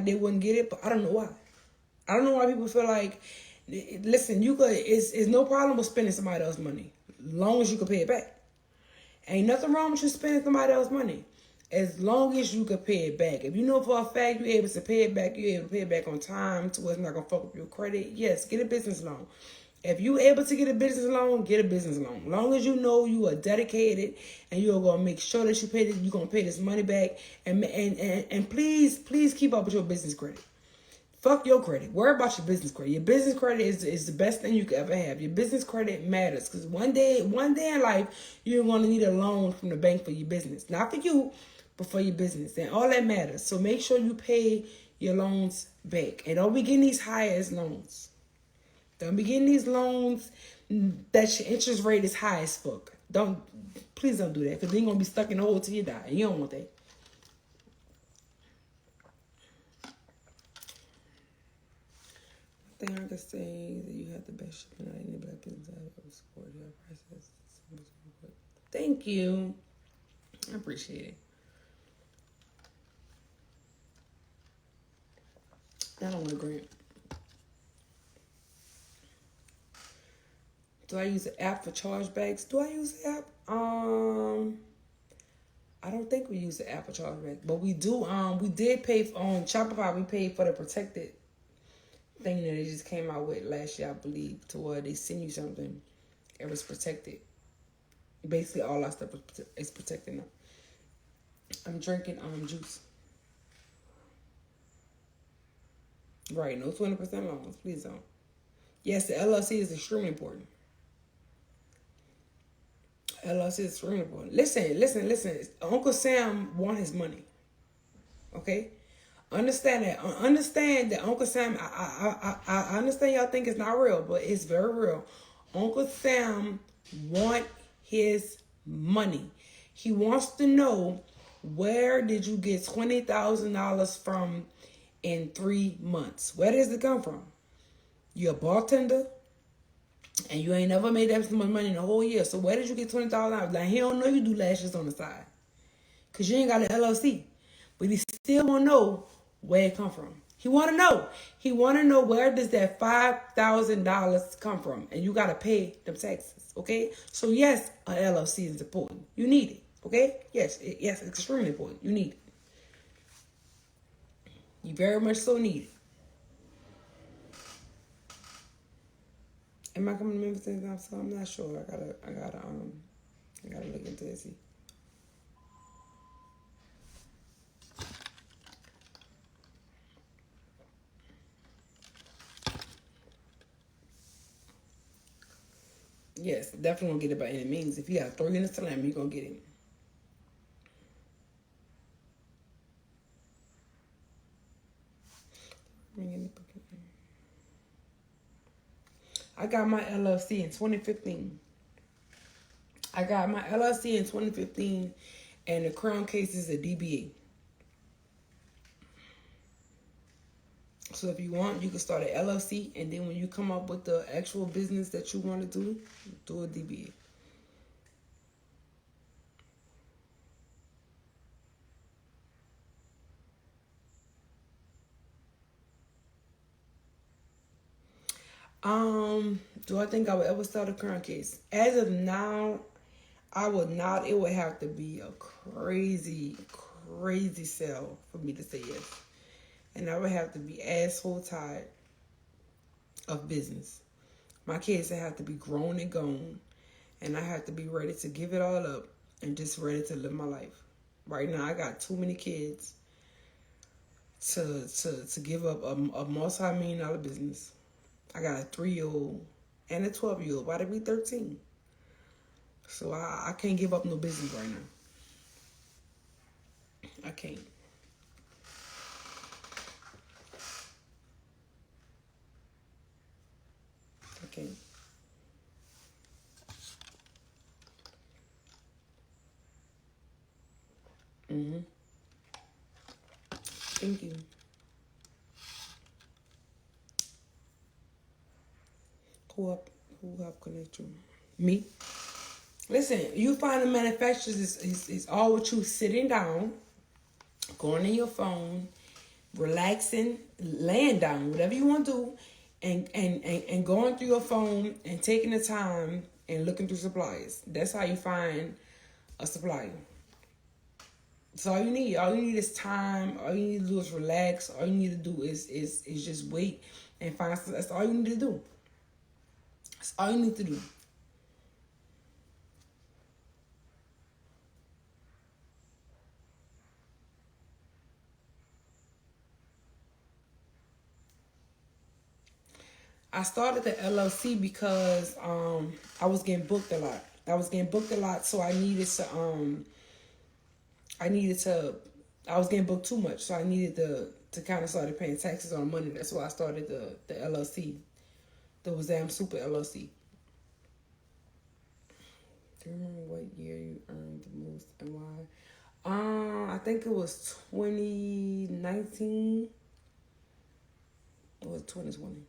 they wouldn't get it, but I don't know why. I don't know why people feel like Listen, you could. It's no problem with spending somebody else's money, as long as you can pay it back. Ain't nothing wrong with you spending somebody else's money, as long as you can pay it back. If you know for a fact you're able to pay it back, you're able to pay it back on time, to where it's not gonna fuck up your credit. Yes, get a business loan. If you're able to get a business loan, get a business loan. As long as you know you are dedicated and you're gonna make sure that you're gonna pay this money back, and please keep up with your business credit. Fuck your credit. Worry about your business credit. Your business credit is the best thing you could ever have. Your business credit matters, because one day in life you're gonna need a loan from the bank for your business, not for you, but for your business, and all that matters. So make sure you pay your loans back, and don't be getting these high-ass loans. Don't be getting these loans that your interest rate is high as fuck. Please don't do that, because then you're gonna be stuck in the hole till you die. And you don't want that. I think I can say that you have the best shipping out of any black business I've ever supported. Your process. Thank you. I appreciate it. I don't want to grant. Do I use an app for chargebacks? Do I use the app? I don't think we use the app for chargeback, but we do. We did pay on Shopify. We paid for the protected thing that they just came out with last year, I believe, to where they send you something. It was protected. Basically, all our stuff is protected now. I'm drinking juice. Right, no 20% loans, please don't. Yes, the LLC is extremely important. LLC is extremely important. Listen. Uncle Sam want his money. Okay? Understand that. Understand that Uncle Sam, I understand y'all think it's not real, but it's very real. Uncle Sam want his money. He wants to know, where did you get $20,000 from in 3 months? Where does it come from? You're a bartender, and you ain't never made that much money in a whole year. So where did you get $20,000? Like, he don't know you do lashes on the side, because you ain't got an LLC. But he still want to know where it come from. He want to know. He want to know, where does that $5,000 come from? And you got to pay them taxes, okay? So yes, an LLC is important. You need it, okay? Yes, it's extremely important. You need it. You very much so need it. Am I coming to Memphis anytime soon? I'm not sure. I gotta look into this. Yes, definitely gonna get it by any means. If you have 3 minutes to land, you're gonna get it. I got my LLC in 2015. And the Crown case is a DBA. So if you want, you can start an LLC, and then when you come up with the actual business that you want to do a DBA. Do I think I would ever start a current case? As of now, I would not. It would have to be a crazy sale for me to say yes. And I would have to be asshole tired of business. My kids have to be grown and gone, and I have to be ready to give it all up and just ready to live my life. Right now, I got too many kids to give up a multi-million-dollar business. I got a 3-year-old and a 12-year-old, about to be 13. So I can't give up no business right now. I can't. Okay. Thank you. Who help connect you? Me? Listen, you find the manufacturers is all with you sitting down, going on your phone, relaxing, laying down, whatever you want to do, and going through your phone and taking the time and looking through suppliers. That's how you find a supplier. That's all you need. All you need is time. All you need to do is relax. All you need to do is just wait and find. That's all you need to do. That's all you need to do. I started the LLC because I was getting booked a lot. So I was getting booked too much, so I needed to kind of start paying taxes on money. That's why I started the LLC, the Supa LLC. Do you remember what year you earned the most and why? I think it was 2019 or 2020.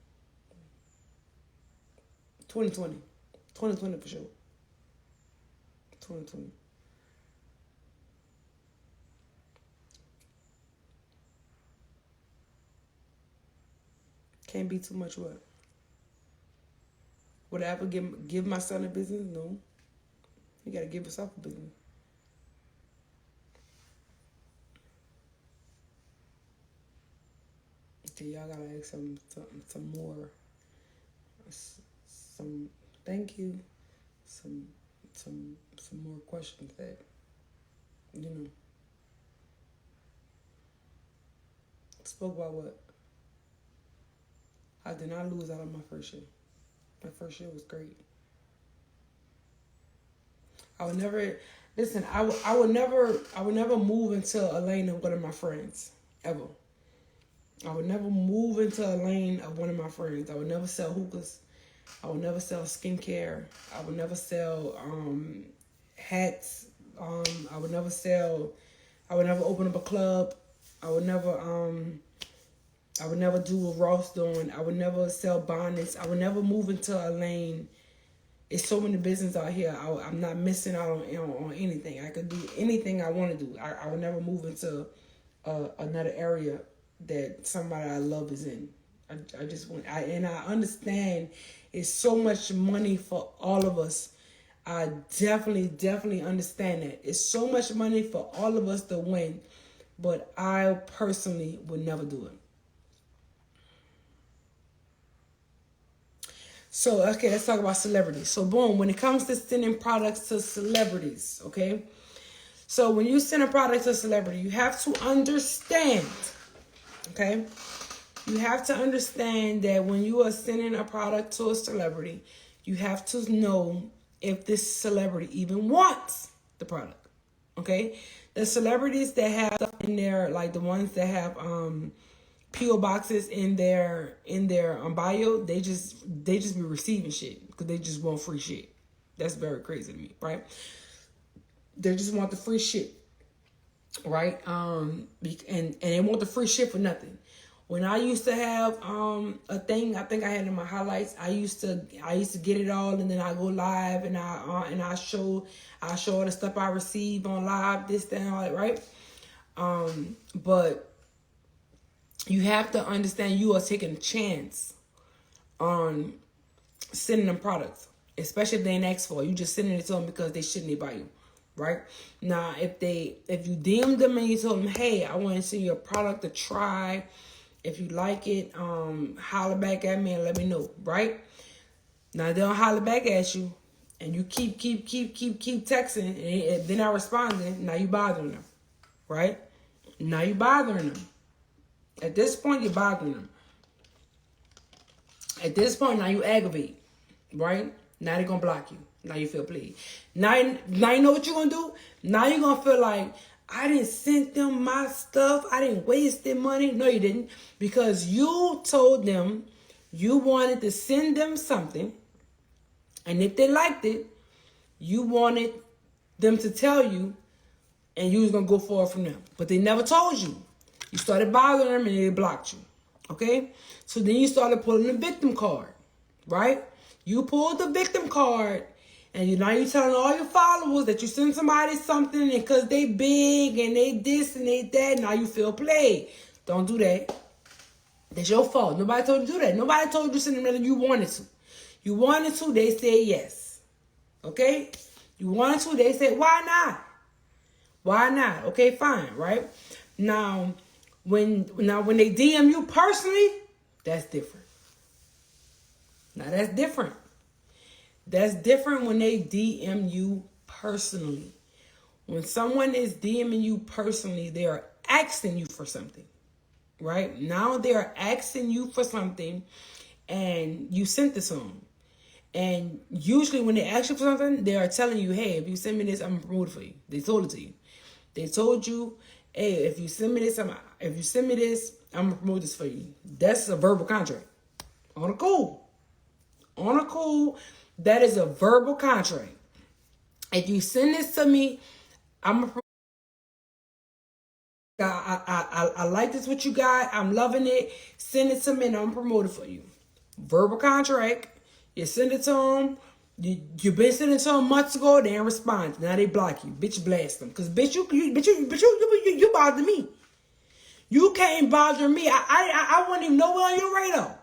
2020 for sure. 2020. Can't be too much what? Would I ever give my son a business? No. You gotta give yourself a business. Okay, y'all gotta ask some more. Thank you. Some more questions that, you know. Spoke about what? I did not lose out on my first year. My first year was great. I would never listen. I would never move into a lane of one of my friends ever. I would never move into a lane of one of my friends. I would never sell hookahs. I would never sell skincare. I would never sell hats. I would never open up a club. I would never do what Ross doing. I would never sell bonnets. I would never move into a lane. It's so many business out here. I'm not missing out on anything. I could do anything I want to do. I would never move into another area that somebody I love is in. I just want. I understand it's so much money for all of us. I definitely understand that. It's so much money for all of us to win, but I personally would never do it. So, okay, let's talk about celebrities. So, boom, when it comes to sending products to celebrities, okay? So, when you send a product to a celebrity, you have to understand, okay? You have to understand that when you are sending a product to a celebrity, you have to know if this celebrity even wants the product, okay? The celebrities that have stuff in there, like the ones that have P.O. boxes in their bio, they just be receiving shit because they just want free shit. That's very crazy to me, right? They just want the free shit, right? And they want the free shit for nothing. When I used to have a thing, I think I had in my highlights. I used to get it all, and then I go live and I show all the stuff I receive on live, this, that, and all that, right? But you have to understand you are taking a chance on sending them products, especially if they ain't asked for it. You just sending it to them because they shouldn't buy you, right? Now, if you DM them and you told them, hey, I want to send you a product to try. If you like it, holler back at me and let me know, right? Now, they don't holler back at you, and you keep texting, and they're not responding. Now you bothering them, right? Now you bothering them. At this point, you're bothering them. At this point, now you aggravate, right? Now they're going to block you. Now you feel played. Now you know what you're going to do? Now you're going to feel like, I didn't send them my stuff. I didn't waste their money. No, you didn't. Because you told them you wanted to send them something. And if they liked it, you wanted them to tell you. And you was going to go forward from them. But they never told you. You started bothering them and they blocked you. Okay? So then you started pulling the victim card. Right? You pulled the victim card. And now you're telling all your followers that you send somebody something and because they big and they this and they that, now you feel played. Don't do that. That's your fault. Nobody told you to do that. Nobody told you to send them that you wanted to. You wanted to, they said yes. Okay? You wanted to, they said, why not? Why not? Okay, fine, right? Now when they DM you personally, that's different. Now that's different. That's different when they DM you personally. When someone is DMing you personally, they are asking you for something, right? Now they are asking you for something and you sent this to them. And usually when they ask you for something, they are telling you, hey, if you send me this, I'm going to promote it for you. They told it to you. They told you, hey, if you send me this, I'm going to promote this for you. That's a verbal contract. On a cool. That is a verbal contract. If you send this to me, I'm a I like this what you got. I'm loving it. Send it to me and I'm promoted for you. Verbal contract. You send it to them. You've been sending it to them months ago. They ain't respond. Now they block you. Bitch, blast them. Cause bitch, you bother me. You can't bother me. I wasn't even nowhere on your radar.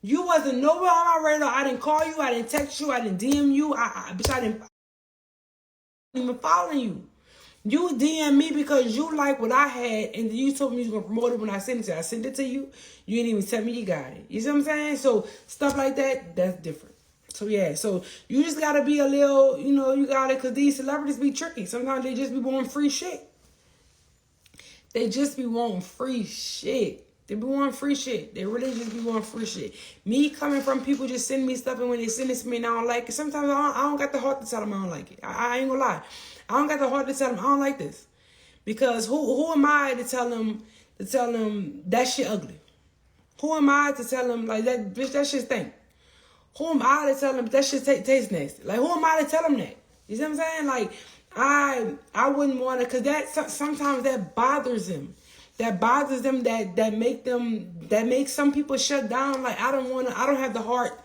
You wasn't nowhere on my radar. I didn't call you. I didn't text you. I didn't DM you. I didn't even follow you. You DM me because you like what I had, and you told me you was gonna promote it when I sent it to you. I sent it to you. You didn't even tell me you got it. You see what I'm saying? So stuff like that, that's different. So yeah, so you just gotta be a little, you gotta, cause these celebrities be tricky. Sometimes they just be wanting free shit. They just be wanting free shit. They be wanting free shit. They really just be wanting free shit. Me coming from people just sending me stuff, and when they send it to me and I don't like it, sometimes I don't got the heart to tell them I don't like it. I ain't gonna lie. I don't got the heart to tell them I don't like this. Because who am I to tell them that shit ugly? Who am I to tell them like that bitch that shit stink? Who am I to tell them that shit tastes nasty? Like who am I to tell them that? You see what I'm saying? Like I wouldn't want to, cause that sometimes that bothers them. That bothers them, that makes some people shut down. Like I don't have the heart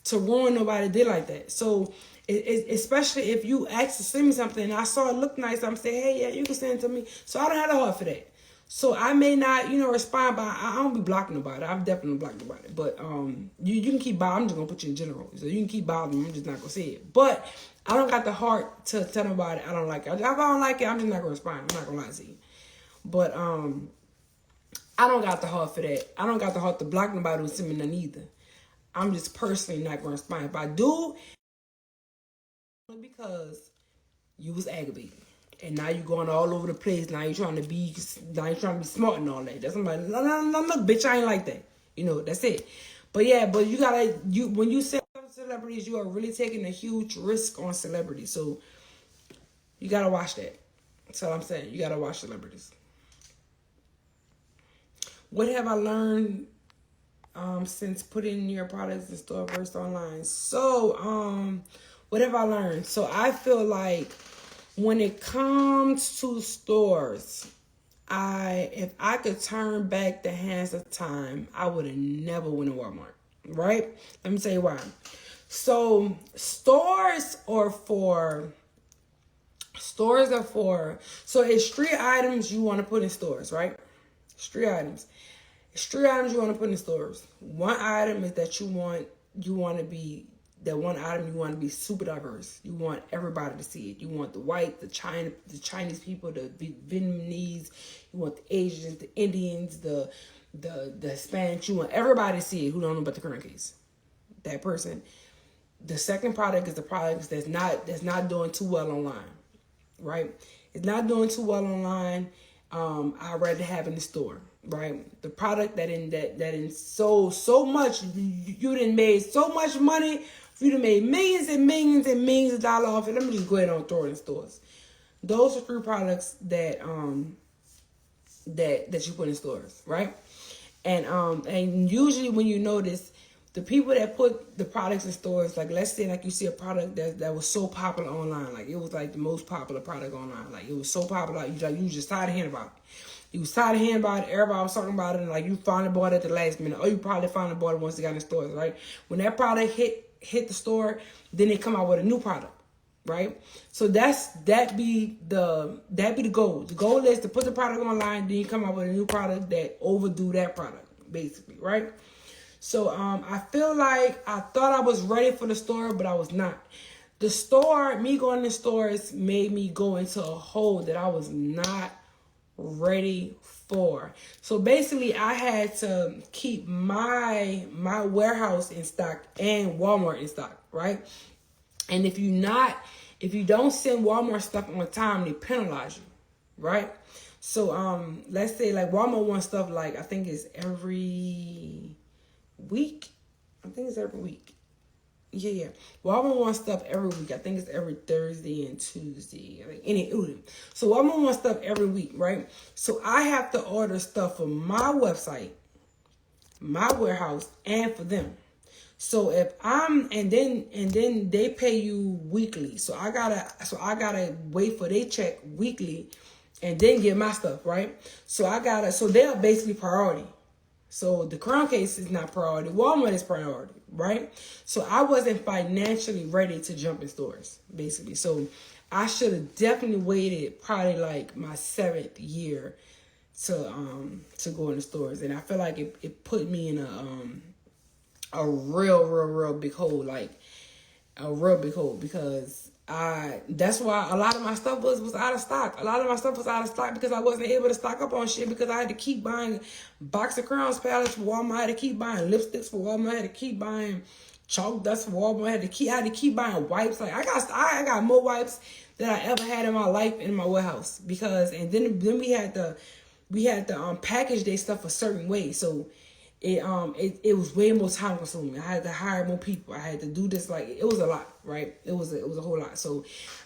to ruin nobody did like that. So especially if you ask to send me something and I saw it look nice, I'm saying, hey, yeah, you can send it to me. So I don't have the heart for that. So I may not, respond, but I don't be blocking nobody. I've definitely blocked nobody. But you can keep bothering. I'm just gonna put you in general. So you can keep bothering me. I'm just not gonna say it. But I don't got the heart to tell nobody I don't like it. If I don't like it, I'm just not gonna respond. I'm not gonna lie to you. But I don't got the heart for that. I don't got the heart to block nobody who send me none either. I'm just personally not gonna respond. If I do, because you was aggravating. And now you going all over the place. Now you're trying to be smart and all that. That's somebody. No, look, bitch, I ain't like that. That's it. But yeah, but when you say celebrities, you are really taking a huge risk on celebrities. So you gotta watch that. That's all I'm saying. You gotta watch celebrities. What have I learned since putting your products in store versus online? So what have I learned? So I feel like when it comes to stores, if I could turn back the hands of time, I would have never went to Walmart, right? Let me tell you why. So stores are for, so it's 3 items you want to put in stores, right? It's 3 items. It's 3 items you want to put in stores. One item is that you want to be super diverse. You want everybody to see it. You want the white, the Chinese people, the Vietnamese. You want the Asians, the Indians, the Hispanics. You want everybody to see it who don't know about the current case. That person. The second product is the product that's not doing too well online, right? It's not doing too well online. I'd rather have in the store, right? The product that in so much, you done made so much money, you done made millions and millions and millions of dollars off it. Let me just go ahead and throw it in stores. Those are 3 products that you put in stores, right? And usually when you notice, the people that put the products in stores, like let's say like you see a product that was so popular online, like it was like the most popular product online, like it was so popular, you just tired of hearing about it. You was tired of hearing about it, everybody was talking about it, and like you finally bought it at the last minute, or you probably finally bought it once it got in stores, right? When that product hit the store, then they come out with a new product, right? So that be the goal. The goal is to put the product online, then you come out with a new product that overdo that product, basically, right? So I feel like I thought I was ready for the store, but I was not. The store, me going to stores made me go into a hole that I was not ready for. So basically I had to keep my warehouse in stock and Walmart in stock, right? And if you don't send Walmart stuff on time, they penalize you, right? So let's say like Walmart wants stuff like I think it's every week. I think it's every week. Yeah. Walmart wants stuff every week. I think it's every Thursday and Tuesday. So Walmart wants stuff every week, right? So I have to order stuff for my website, my warehouse, and for them. So if I'm and then they pay you weekly. So I gotta wait for their check weekly and then get my stuff, right? So they're basically priority. So the Crown case is not priority. Walmart is priority, right? So I wasn't financially ready to jump in stores, basically. So I should have definitely waited probably like my 7th year to go in the stores. And I feel like it put me in a real big hole, like a real big hole, because that's why a lot of my stuff was out of stock. A lot of my stuff was out of stock because I wasn't able to stock up on shit because I had to keep buying box of crowns palettes for Walmart. I had to keep buying lipsticks for Walmart. I had to keep buying chalk dust for Walmart. I had to keep buying wipes. Like I got more wipes than I ever had in my life in my warehouse and then we had to package their stuff a certain way. So it was way more time consuming. I had to hire more people. I had to do this, like it was a lot, right? It was a whole lot. So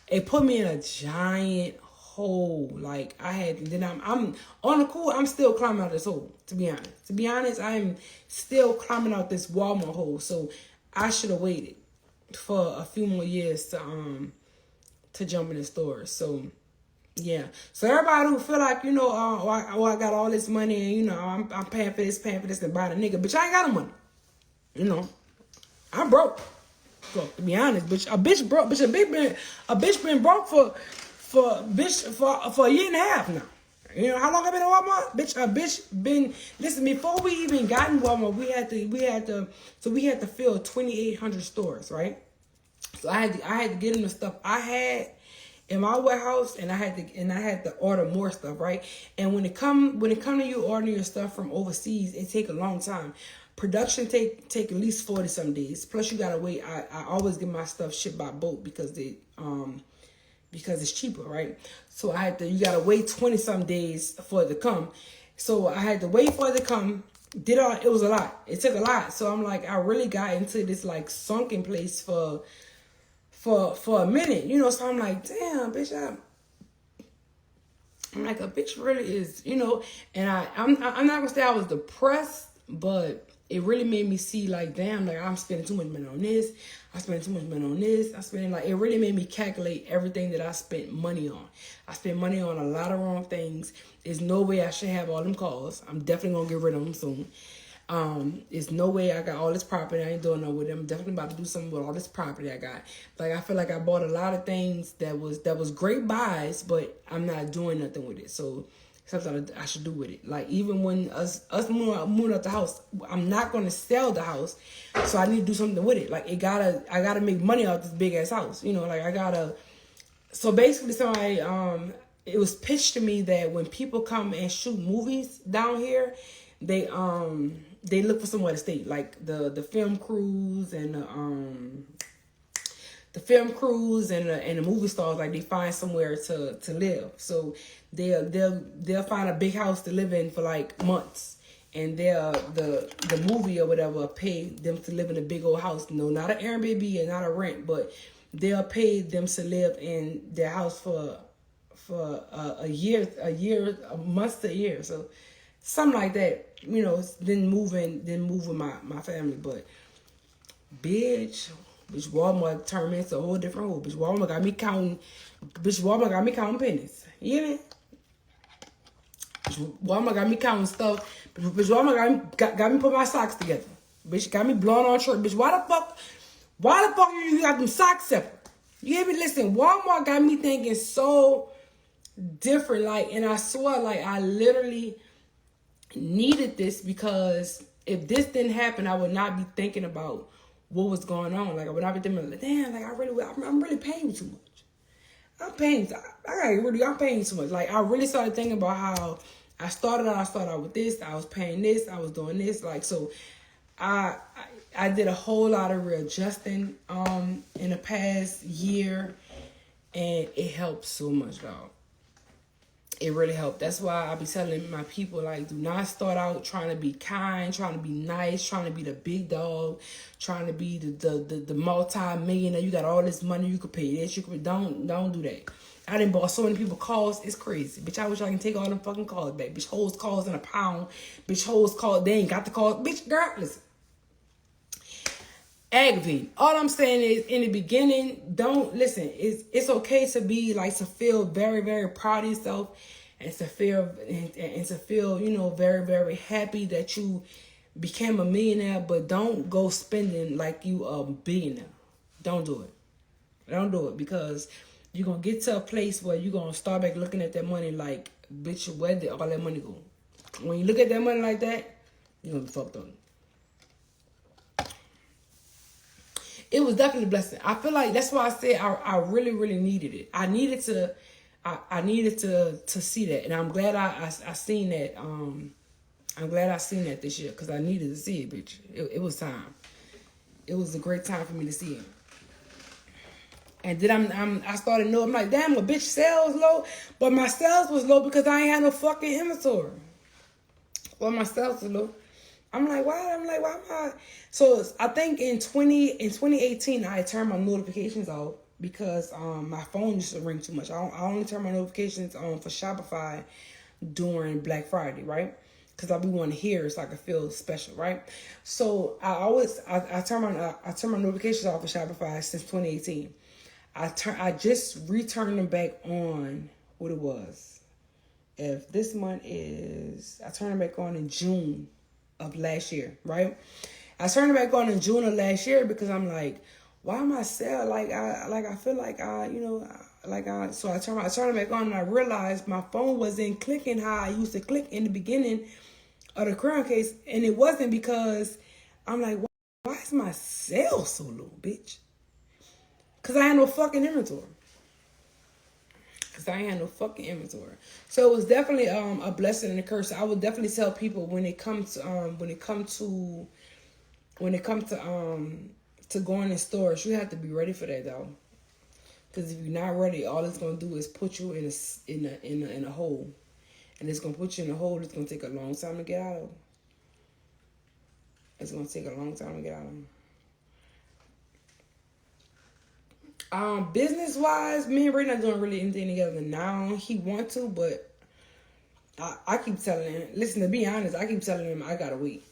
it put me in a giant hole. Like I'm on the cool. I'm still climbing out this hole. To be honest, I'm still climbing out this Walmart hole. So I should have waited for a few more years to jump in the stores. So. Yeah. So everybody who feel like, I got all this money and, I'm paying for this and buying a nigga. Bitch, I ain't got no money. I'm broke. So, to be honest, bitch, a bitch been broke for a year and a half now. How long I been in Walmart? Bitch, a bitch been, listen, before we even got in Walmart, we had to fill 2,800 stores, right? So I had to get them the stuff I had in my warehouse, and I had to order more stuff, right? And when it come to you ordering your stuff from overseas, it take a long time. Production take at least 40-some days. Plus you gotta wait. I always get my stuff shipped by boat because it's cheaper, right? So you gotta wait 20-some days for it to come. So I had to wait for it to come. It was a lot. It took a lot. So I'm like, I really got into this like sunken place for a minute, so I'm like, damn, bitch, I'm like, a bitch really is, and I'm not gonna say I was depressed, but it really made me see like, damn, like I'm spending too much money on this, I'm spending too much money on this, it really made me calculate everything that I spent money on. I spent money on a lot of wrong things. There's no way I should have all them cars. I'm definitely gonna get rid of them soon. There's no way I got all this property. I ain't doing no with them. I'm definitely about to do something with all this property I got. Like, I feel like I bought a lot of things that was great buys, but I'm not doing nothing with it. So something I should do with it. Like, even when us moving out the house, I'm not gonna sell the house, so I need to do something with it. Like, I gotta make money out this big ass house. So basically, somebody it was pitched to me that when people come and shoot movies down here, they look for somewhere to stay, like the film crews and the movie stars, like they find somewhere to live. So they'll find a big house to live in for like months, and the movie or whatever pay them to live in a big old house. No, not an Airbnb and not a rent, but they'll pay them to live in their house for a month to a year. So something like that, then moving my family. But bitch, Walmart turned me into a whole different hole. Bitch, Walmart got me counting pennies. You hear me? Walmart got me counting stuff. Bitch, Walmart got me put my socks together. Bitch, got me blowing on shirt. Bitch, why the fuck you got them socks separate? You hear me? Listen, Walmart got me thinking so different. Like, and I swear, like, I literally needed this, because if this didn't happen, I would not be thinking about what was going on. Like, I would not be thinking, like, damn, like, I'm really paying too much. I'm paying too much. Like, I really started thinking about how I started out with this, I was paying this, I was doing this. Like, so I did a whole lot of readjusting in the past year, and it helped so much, dog. It really helped. That's why I be telling my people, like, do not start out trying to be kind, trying to be nice, trying to be the big dog, trying to be the multi-millionaire. You got all this money, you could pay this, don't do that. I done bought so many people calls, it's crazy. Bitch, I wish I can take all them fucking calls back. Bitch, hoes calls in a pound. Bitch, hoes call, they ain't got the call. Bitch, girl, listen. Aggravating. All I'm saying is, in the beginning, don't listen. It's okay to be like, to feel very, very proud of yourself, and to feel you know, very, very happy that you became a millionaire. But don't go spending like you a billionaire. Don't do it. Don't do it, because you're gonna get to a place where you're gonna start back looking at that money like, bitch, where did all that money go? When you look at that money like that, you're gonna be fucked up. It was definitely a blessing. I feel like that's why I said I really, really needed it. I needed to see that, and I'm glad I seen that. I'm glad I seen that this year, because I needed to see it, bitch. It was time. It was a great time for me to see it. And then I started knowing, I'm like, damn, my bitch sales low, but my sales was low because I ain't had no fucking inventory. Well, my sales was low. I'm like, why am I? So I think in 2018, I turned my notifications off because my phone used to ring too much. I only turn my notifications on for Shopify during Black Friday, right? Because I be wanting to hear it so I can feel special, right? So I turn my notifications off for Shopify since 2018. I just returned them back on what it was. If this month is, I turned them back on in June of last year, right? I turned it back on in June of last year because I'm like, why am I sell? I feel like so I turned it back on, and I realized my phone wasn't clicking how I used to click in the beginning of the Crown case, and it wasn't because I'm like, why is my sales so low, bitch? Because I had no fucking inventory. So it was definitely a blessing and a curse. I would definitely tell people when it comes to going in stores, you have to be ready for that, though. Because if you're not ready, all it's gonna do is put you in a hole, and it's gonna put you in a hole. It's gonna take a long time to get out of. Business wise, me and Ray not doing really anything together now. He want to, but I keep telling him, listen, to be honest, I keep telling him I gotta wait.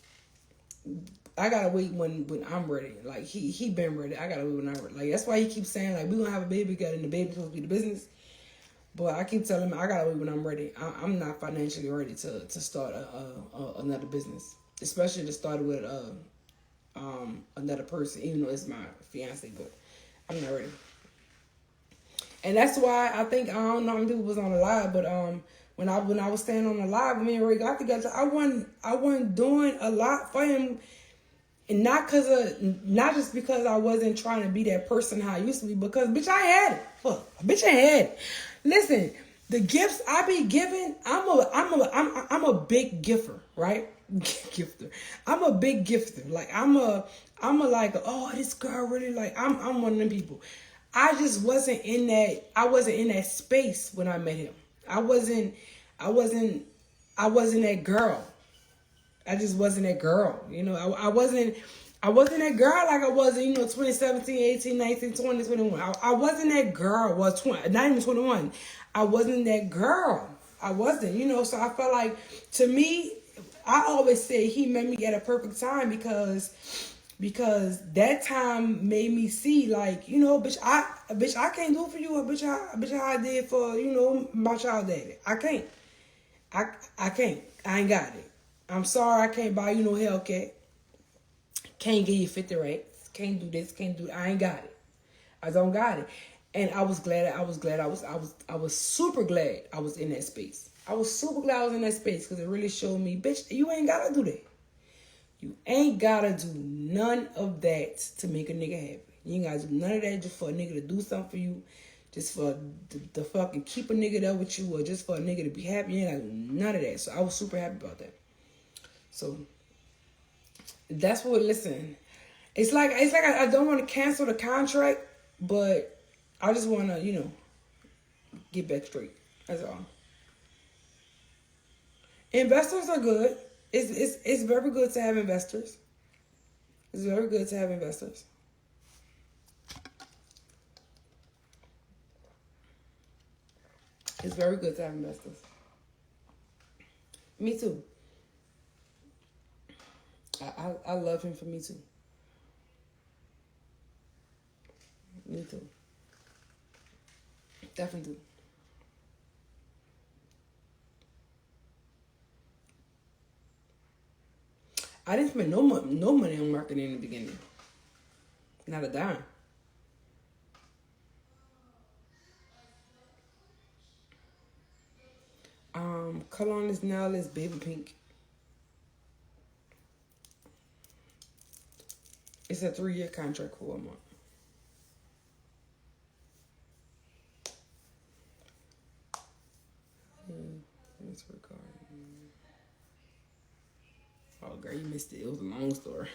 I gotta wait when I'm ready. Like he been ready. I gotta wait when I'm ready. Like, that's why he keeps saying, like, we gonna have a baby together and the baby's supposed to be the business. But I keep telling him I gotta wait when I'm ready. I'm not financially ready to start another business, especially to start with another person, even though it's my fiance. But I'm not ready. And that's why I think, I don't know how many people was on the live, but when I was staying on the live, me and Ray got together, I wasn't doing a lot for him, and not just because I wasn't trying to be that person how I used to be, because bitch, I had it. Fuck, bitch, I had it. Listen, the gifts I be giving, I'm a big giver, right? Gifter. I'm a big gifter. Like I'm a like, oh, this girl really, like, I'm one of them people. I just wasn't in that space when I met him. I wasn't that girl. I just wasn't that girl. You know, I wasn't that girl like I was in, 2017, 18, 19, 20, 21. I wasn't that girl. Well, 20, not even 21. I wasn't that girl. I wasn't, so I felt like, to me, I always say he met me at a perfect time because that time made me see, like, bitch, I can't do it for you, bitch, how I did for, my child daddy. I can't. I can't. I ain't got it. I'm sorry, I can't buy you no Hellcat. Can't give you 50 racks. Can't do this. Can't do that. I ain't got it. I don't got it. And I was glad. I was super glad I was in that space. I was super glad I was in that space because it really showed me, bitch, you ain't gotta do that. You ain't gotta do none of that to make a nigga happy. You ain't gotta do none of that just for a nigga to do something for you, just for the fucking keep a nigga there with you, or just for a nigga to be happy. You ain't gotta do none of that. So I was super happy about that. So that's what. Listen, it's like I don't want to cancel the contract, but I just want to get back straight. That's all. Investors are good. It's very good to have investors. It's very good to have investors. It's very good to have investors. Me too. I love him for me too. Me too. Definitely. I didn't spend no money on marketing in the beginning. Not a dime. Color on this nail is baby pink. It's a 3-year contract for 1 month. It's recording. Oh, girl, you missed it. It was a long story.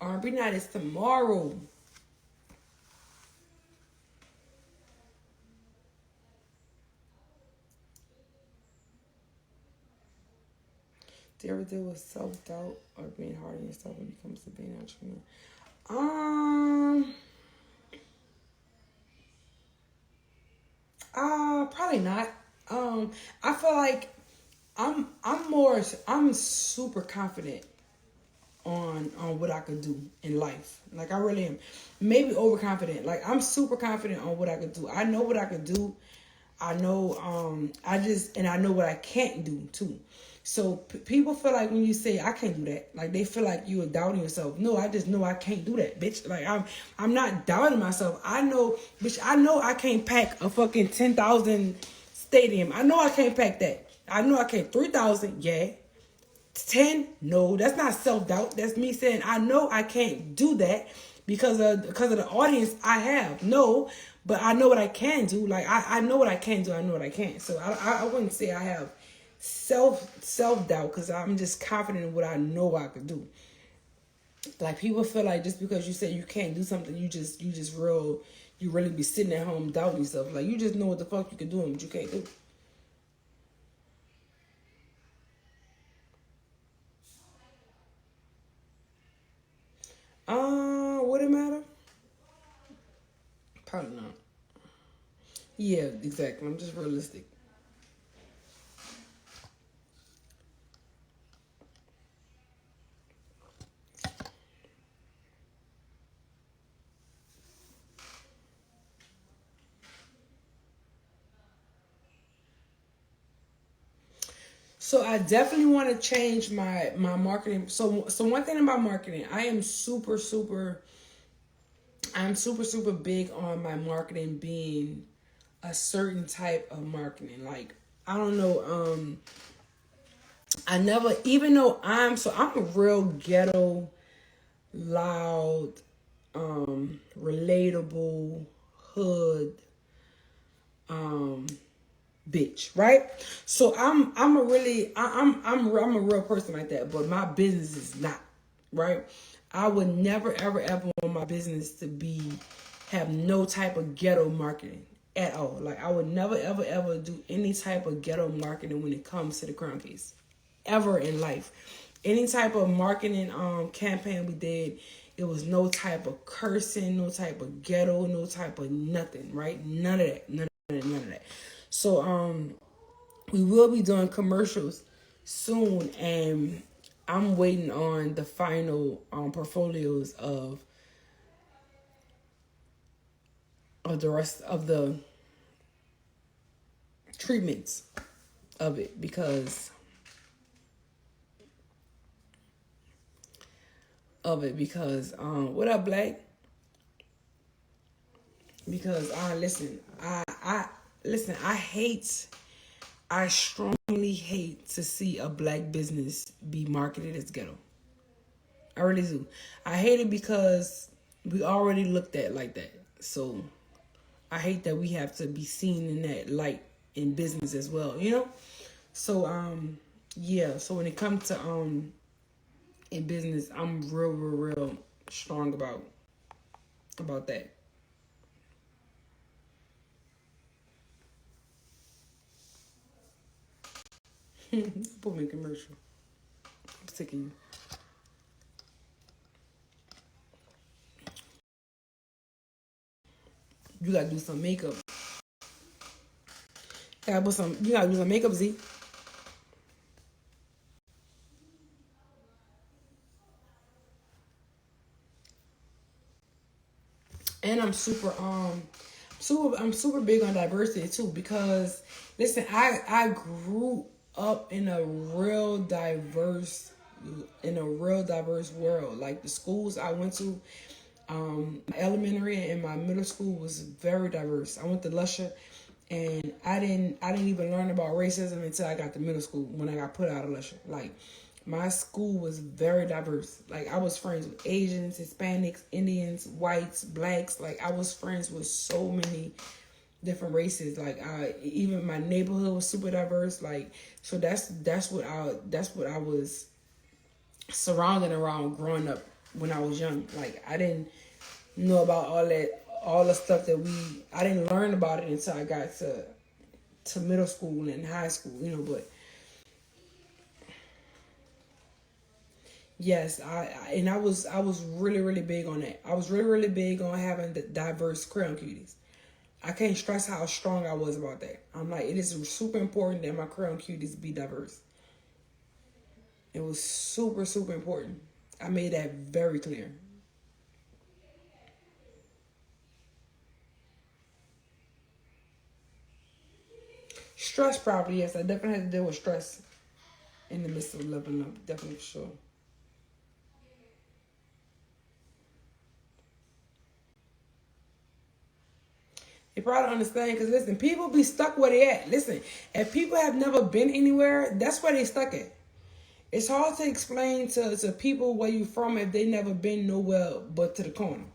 R&B night is tomorrow. Do you ever deal with self-doubt or being hard on yourself when it comes to being an entrepreneur? Probably not. I feel like I'm super confident on what I could do in life. Like I really am. Maybe overconfident. Like I'm super confident on what I could do. I know what I could do. I know I know what I can't do too. So people feel like when you say I can't do that, like they feel like you are doubting yourself. No, I just know I can't do that, bitch. Like I'm not doubting myself. I know, bitch. I know I can't pack a fucking 10,000 stadium. I know I can't pack that. I know I can't 3,000. Yeah. 10? No, that's not self-doubt. That's me saying I know I can't do that because of the audience I have. No, but I know what I can do. Like I know what I can do. I know what I can't. So I wouldn't say I have self-doubt because I'm just confident in what I know I could do. Like people feel like just because you say you can't do something, you really be sitting at home doubting yourself. Like you just know what the fuck you can do and what you can't do. Would it matter? Probably not. Yeah, exactly. I'm just realistic. So I definitely want to change my marketing. So one thing about marketing, I'm super big on my marketing being a certain type of marketing. Like I don't know, I never, even though I'm a real ghetto, loud, relatable, hood, bitch, right? So I'm a real person like that, but my business is not, right? I would never ever want my business to have no type of ghetto marketing at all. Like I would never ever do any type of ghetto marketing when it comes to the crown case, ever in life. Any type of marketing campaign we did, it was no type of cursing, no type of ghetto, no type of nothing, right? None of that. None of that. So we will be doing commercials soon, and I'm waiting on the final portfolios of the rest of the treatments of it because what up, Black? Because I strongly hate to see a black business be marketed as ghetto. I really do. I hate it because we already looked at like that. So I hate that we have to be seen in that light in business as well, you know? So yeah, so when it comes to in business, I'm real strong about that. Put me in commercial. I'm sick of you. You gotta do some makeup. You gotta do some makeup, Z. And I'm super big on diversity too, because listen, I grew up in a real diverse world. Like the schools I went to, elementary and my middle school was very diverse. I went to Lusher, and I didn't even learn about racism until I got to middle school when I got put out of Lusher. Like my school was very diverse. Like I was friends with Asians, Hispanics, Indians, whites, blacks. Like I was friends with so many different races. Like even my neighborhood was super diverse. Like so that's what I was surrounded around growing up when I was young. Like I didn't know about all the stuff that I didn't learn about it until I got to middle school and high school, you know. But yes, I was really big on that. I was really big on having the diverse Crayon Cuties. I can't stress how strong I was about that. I'm like, it is super important that my Crayon Cuties be diverse. It was super important. I made that very clear. Stress probably, yes. I definitely had to deal with stress in the midst of leveling up. Definitely for sure. You probably understand because listen, people be stuck where they at. Listen, if people have never been anywhere, that's where they stuck at. It's hard to explain to people where you from if they never been nowhere but to the corner.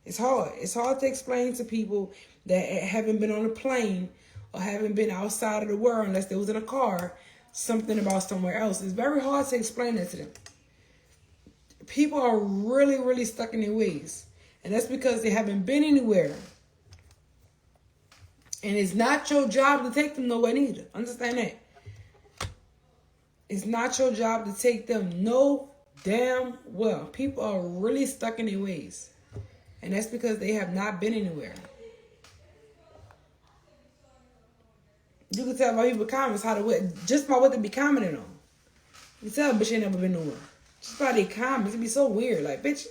It's hard. It's hard to explain to people that haven't been on a plane or haven't been outside of the world unless they was in a car, something about somewhere else. It's very hard to explain that to them. People are really stuck in their ways. And that's because they haven't been anywhere. And it's not your job to take them nowhere neither. Understand that. It's not your job to take them no damn well. People are really stuck in their ways. And that's because they have not been anywhere. You can tell by people comments just by what they be commenting on. You can tell a bitch ain't never been nowhere. Just by their comments, it be so weird. Like, bitch,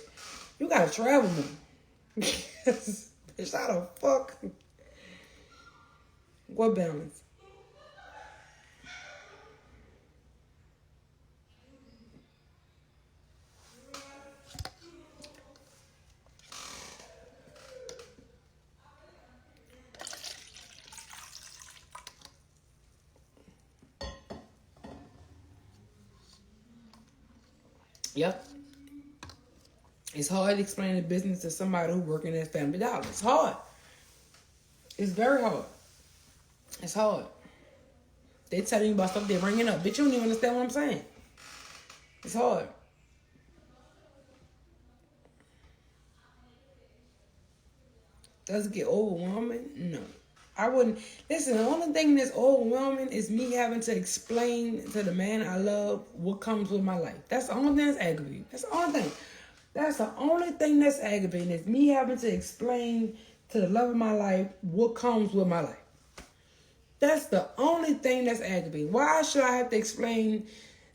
you gotta travel more. Bitch, how the fuck? What balance? Yep. It's hard to explain the business to somebody who working at Family Dollar. It's hard. It's very hard. It's hard. They telling you about stuff they're bringing up. Bitch, you don't even understand what I'm saying. It's hard. Does it get overwhelming? No. I wouldn't. Listen, the only thing that's overwhelming is me having to explain to the man I love what comes with my life. That's the only thing that's aggravating. That's the only thing. That's the only thing that's aggravating is me having to explain to the love of my life what comes with my life. That's the only thing that's aggravating. Why should I have to explain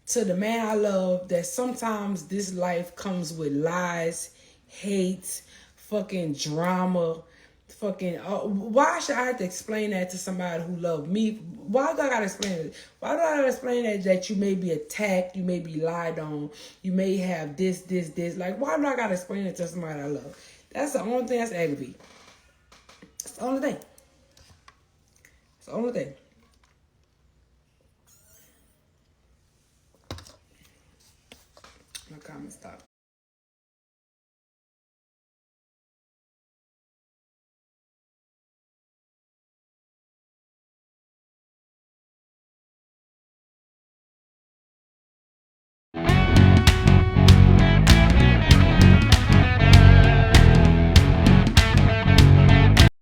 to the man I love that sometimes this life comes with lies, hate, fucking drama, fucking why should I have to explain that to somebody who loved me? Why do I gotta explain it? Why do I gotta explain that you may be attacked, you may be lied on, you may have this? Like, why do I gotta explain it to somebody I love? That's the only thing that's aggravating. the only thing. It's the only thing. My comment stopped.